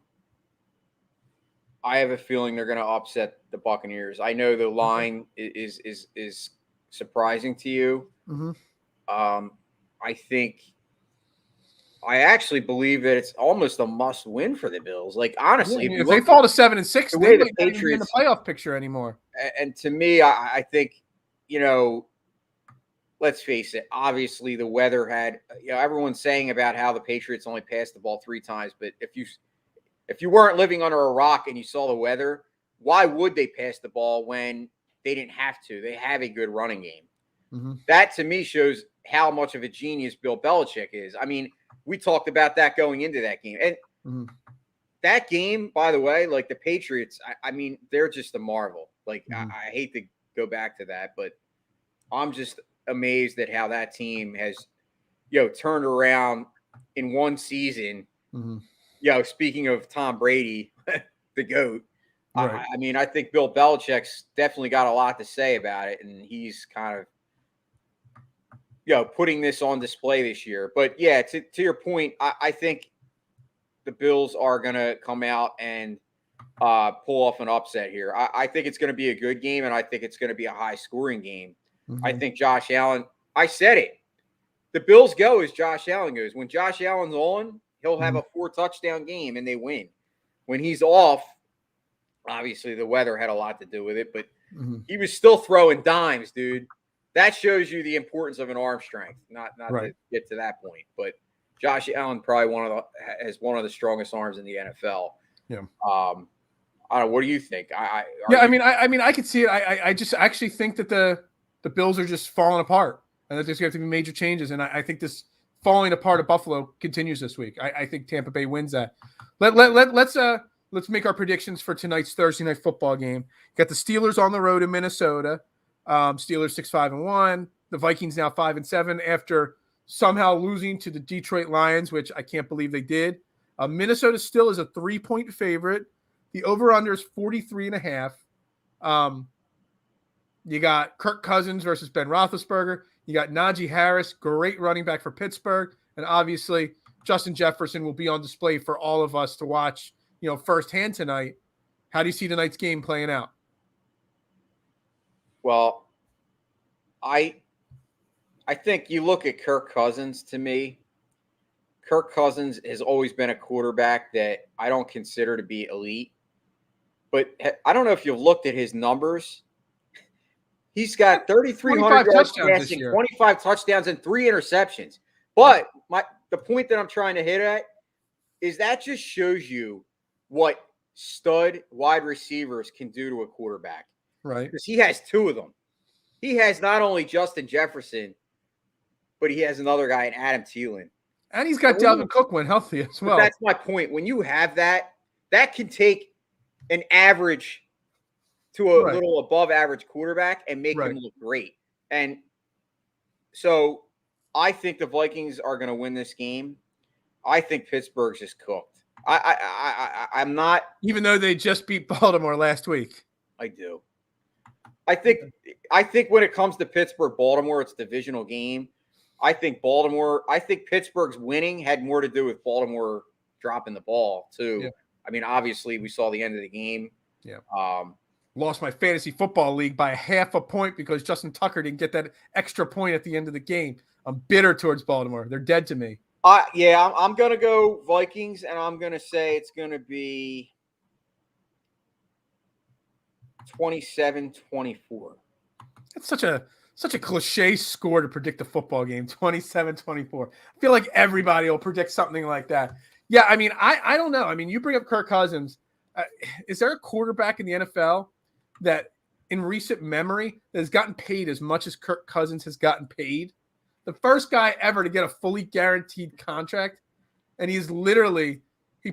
have a feeling they're going to upset the Buccaneers. I know the line is surprising to you. Mm-hmm. I actually believe that it's almost a must win for the Bills. Like, honestly, if they fall to 7-6, the they way the might not even be in the Patriots playoff picture anymore. and to me, I think, let's face it. Obviously, the weather had, everyone's saying about how the Patriots only passed the ball 3 times. But if you weren't living under a rock and you saw the weather, why would they pass the ball when they didn't have to? They have a good running game. Mm-hmm. That, to me, shows how much of a genius Bill Belichick is. I mean, we talked about that going into that game. And that game, by the way, like the Patriots, I mean, they're just a marvel. Like, I hate to go back to that, but I'm just amazed at how that team has, turned around in one season. Speaking of Tom Brady, the GOAT, right. I mean, I think Bill Belichick's definitely got a lot to say about it, and he's kind of, putting this on display this year. But yeah, to your point, I think the Bills are going to come out and pull off an upset here. I think it's going to be a good game, and I think it's going to be a high-scoring game. I think Josh Allen, I said it. The Bills go as Josh Allen goes. When Josh Allen's on, he'll have a 4-touchdown game, and they win. When he's off, obviously the weather had a lot to do with it, but he was still throwing dimes, dude. That shows you the importance of an arm strength. Not right. to get to that point, but Josh Allen probably has one of the strongest arms in the NFL. Yeah. I don't know. What do you think? I could see it. I just actually think that the Bills are just falling apart, and that there's going to have to be major changes. And I think this falling apart of Buffalo continues this week. I think Tampa Bay wins that. Let's make our predictions for tonight's Thursday night football game. Got the Steelers on the road in Minnesota. Steelers 6-5-1. The Vikings now 5-7 after somehow losing to the Detroit Lions, which I can't believe they did. Minnesota still is a 3-point favorite. The over-under is 43.5. You got Kirk Cousins versus Ben Roethlisberger. You got Najee Harris, great running back for Pittsburgh. And obviously, Justin Jefferson will be on display for all of us to watch, firsthand tonight. How do you see tonight's game playing out? Well, I think you look at Kirk Cousins. To me, Kirk Cousins has always been a quarterback that I don't consider to be elite. But I don't know if you've looked at his numbers. He's got 3,300 yards passing, 25 touchdowns, and 3 interceptions. But the point that I'm trying to hit at is that just shows you what stud wide receivers can do to a quarterback. Right. Because he has 2 of them. He has not only Justin Jefferson, but he has another guy in Adam Thielen. And he's got Dalvin Cook when healthy as well. But that's my point. When you have that can take an average to a little above average quarterback and make him look great. And so I think the Vikings are going to win this game. I think Pittsburgh's just cooked. I'm not. Even though they just beat Baltimore last week. I do. I think when it comes to Pittsburgh-Baltimore, it's a divisional game. I think Pittsburgh's winning had more to do with Baltimore dropping the ball, too. Yeah. I mean, obviously, we saw the end of the game. Yeah. Lost my fantasy football league by 0.5 point because Justin Tucker didn't get that extra point at the end of the game. I'm bitter towards Baltimore. They're dead to me. I'm going to go Vikings, and I'm going to say it's going to be 27-24. That's such a cliche score to predict a football game, 27-24. I feel like everybody will predict something like that. Yeah, I mean, I don't know. I mean, you bring up Kirk Cousins. Is there a quarterback in the NFL that in recent memory that has gotten paid as much as Kirk Cousins has gotten paid? The first guy ever to get a fully guaranteed contract. And he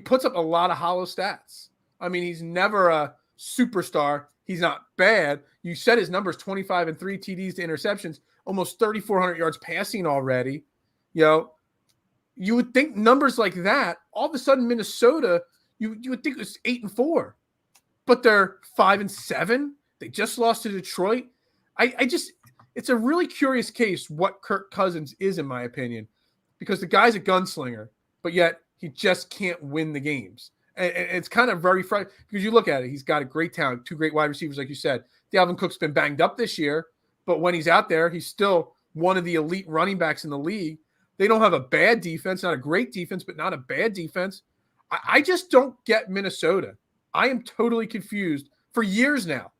puts up a lot of hollow stats. I mean, he's never a superstar. He's not bad. You said his numbers 25 and 3 TDs to interceptions, almost 3,400 yards passing already. You would think numbers like that, all of a sudden Minnesota, you would think it was 8-4, but they're 5-7. They just lost to Detroit. It's a really curious case what Kirk Cousins is, in my opinion, because the guy's a gunslinger, but yet he just can't win the games. And it's kind of very frustrating because you look at it, he's got a great talent, 2 great wide receivers, like you said. Dalvin Cook's been banged up this year, but when he's out there, he's still one of the elite running backs in the league. They don't have a bad defense, not a great defense, but not a bad defense. I just don't get Minnesota. I am totally confused for years now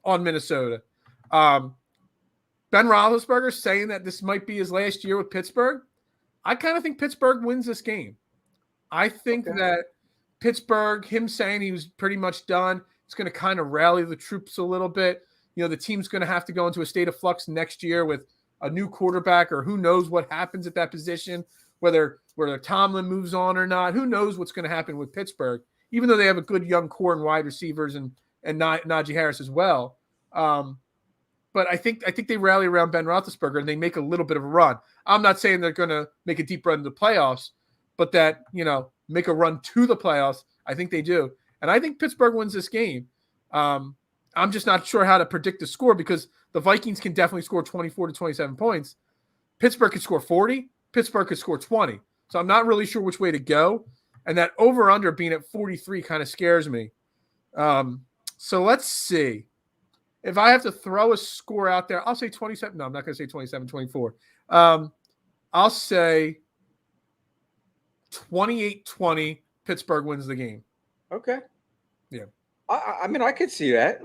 on Minnesota. Ben Roethlisberger saying that this might be his last year with Pittsburgh. I kind of think Pittsburgh wins this game. I think that Pittsburgh, him saying he was pretty much done, it's going to kind of rally the troops a little bit. The team's going to have to go into a state of flux next year with a new quarterback, or who knows what happens at that position, whether Tomlin moves on or not. Who knows what's going to happen with Pittsburgh, even though they have a good young core and wide receivers and Najee Harris as well. But I think they rally around Ben Roethlisberger and they make a little bit of a run. I'm not saying they're going to make a deep run to the playoffs, but that, make a run to the playoffs. I think they do. And I think Pittsburgh wins this game. I'm just not sure how to predict the score because the Vikings can definitely score 24 to 27 points. Pittsburgh could score 40. Pittsburgh could score 20. So I'm not really sure which way to go. And that over-under being at 43 kind of scares me. So let's see. If I have to throw a score out there, I'll say 27. No, I'm not going to say 27, 24. I'll say 28-20, Pittsburgh wins the game. Okay. Yeah. I mean, I could see that.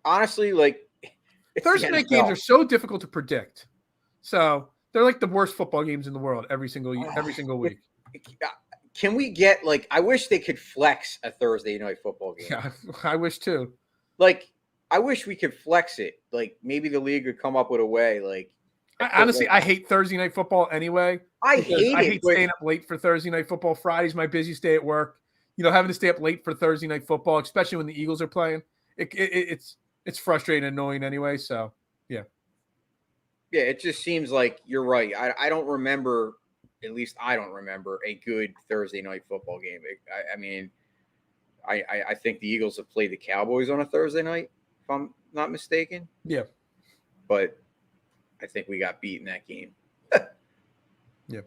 Honestly, Thursday night games are so difficult to predict. So they're like the worst football games in the world every single week. Can we get I wish they could flex a Thursday night football game. Yeah, I wish too. I wish we could flex it. Maybe the league would come up with a way. Honestly, I hate Thursday night football anyway. I hate staying up late for Thursday night football. Friday's my busiest day at work. Having to stay up late for Thursday night football, especially when the Eagles are playing, it's frustrating and annoying anyway. So, yeah. Yeah, it just seems like you're right. I don't remember, at least I don't remember, a good Thursday night football game. I mean, I think the Eagles have played the Cowboys on a Thursday night, if I'm not mistaken. Yeah. But I think we got beat in that game. Yeah.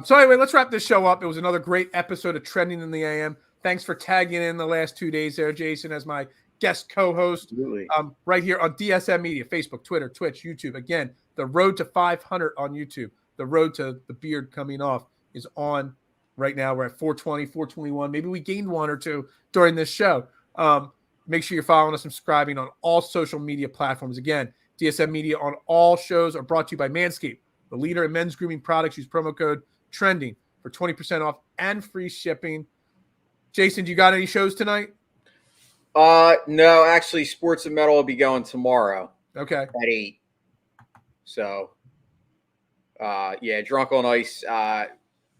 So anyway, let's wrap this show up. It was another great episode of Trending in the AM. Thanks for tagging in the last 2 days there, Jason, as my guest co-host. Absolutely. Right here on DSM Media, Facebook, Twitter, Twitch, YouTube. Again, the road to 500 on YouTube. The road to the beard coming off is on right now. We're at 420, 421. Maybe we gained 1 or 2 during this show. Make sure you're following us, subscribing on all social media platforms. Again, DSM Media on all shows are brought to you by Manscaped, the leader in men's grooming products. Use promo code TRENDING for 20% off and free shipping. Jason, do you got any shows tonight? No, actually, Sports and Metal will be going tomorrow. Okay. At 8. So, Drunk on Ice.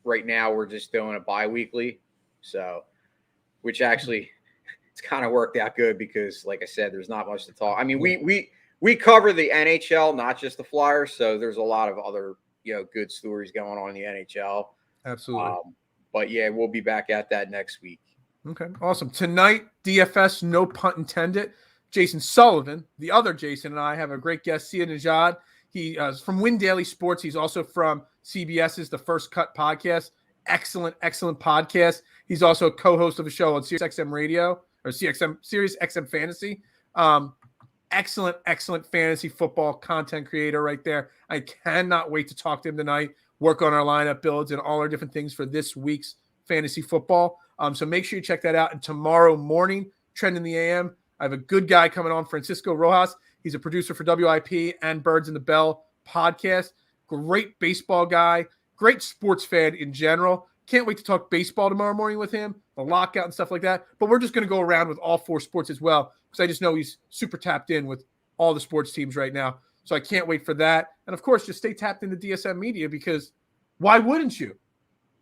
Right now, we're just doing a bi-weekly. So, which actually, it's kind of worked out good because, like I said, there's not much to talk. I mean, we cover the NHL, not just the Flyers. So there's a lot of other, good stories going on in the NHL. Absolutely. But yeah, we'll be back at that next week. Okay, awesome. Tonight, DFS, no pun intended. Jason Sullivan, the other Jason, and I have a great guest, Sia Najad. He is from Win Daily Sports. He's also from CBS's The First Cut podcast. Excellent podcast. He's also a co-host of a show on Sirius XM Radio or Sirius XM Fantasy. Excellent fantasy football content creator right there. I cannot wait to talk to him tonight, work on our lineup builds and all our different things for this week's fantasy football. So make sure you check that out. And tomorrow morning, Trend in the AM, I have a good guy coming on, Francisco Rojas. He's a producer for WIP and Birds in the Bell podcast. Great baseball guy, great sports fan in general. Can't wait to talk baseball tomorrow morning with him, the lockout and stuff like that. But we're just going to go around with all 4 sports as well because I just know he's super tapped in with all the sports teams right now. So I can't wait for that. And of course, just stay tapped into DSM Media because why wouldn't you?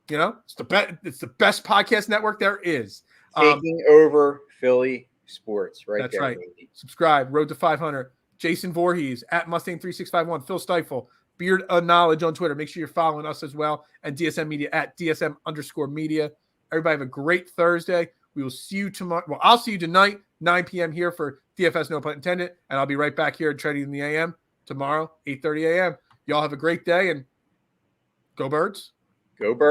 You know, it's the best podcast network there is. Taking over Philly sports, right? That's there, right. baby. Subscribe. Road to 500. Jason Voorhees at Mustang3651. Phil Stifle. Beard of Knowledge on Twitter. Make sure you're following us as well. And DSM Media at DSM_media. Everybody have a great Thursday. We will see you tomorrow. Well, I'll see you tonight, 9 p.m. here for DFS, no pun intended. And I'll be right back here at Trending in the AM tomorrow, 8:30 a.m. Y'all have a great day and go Birds. Go Birds.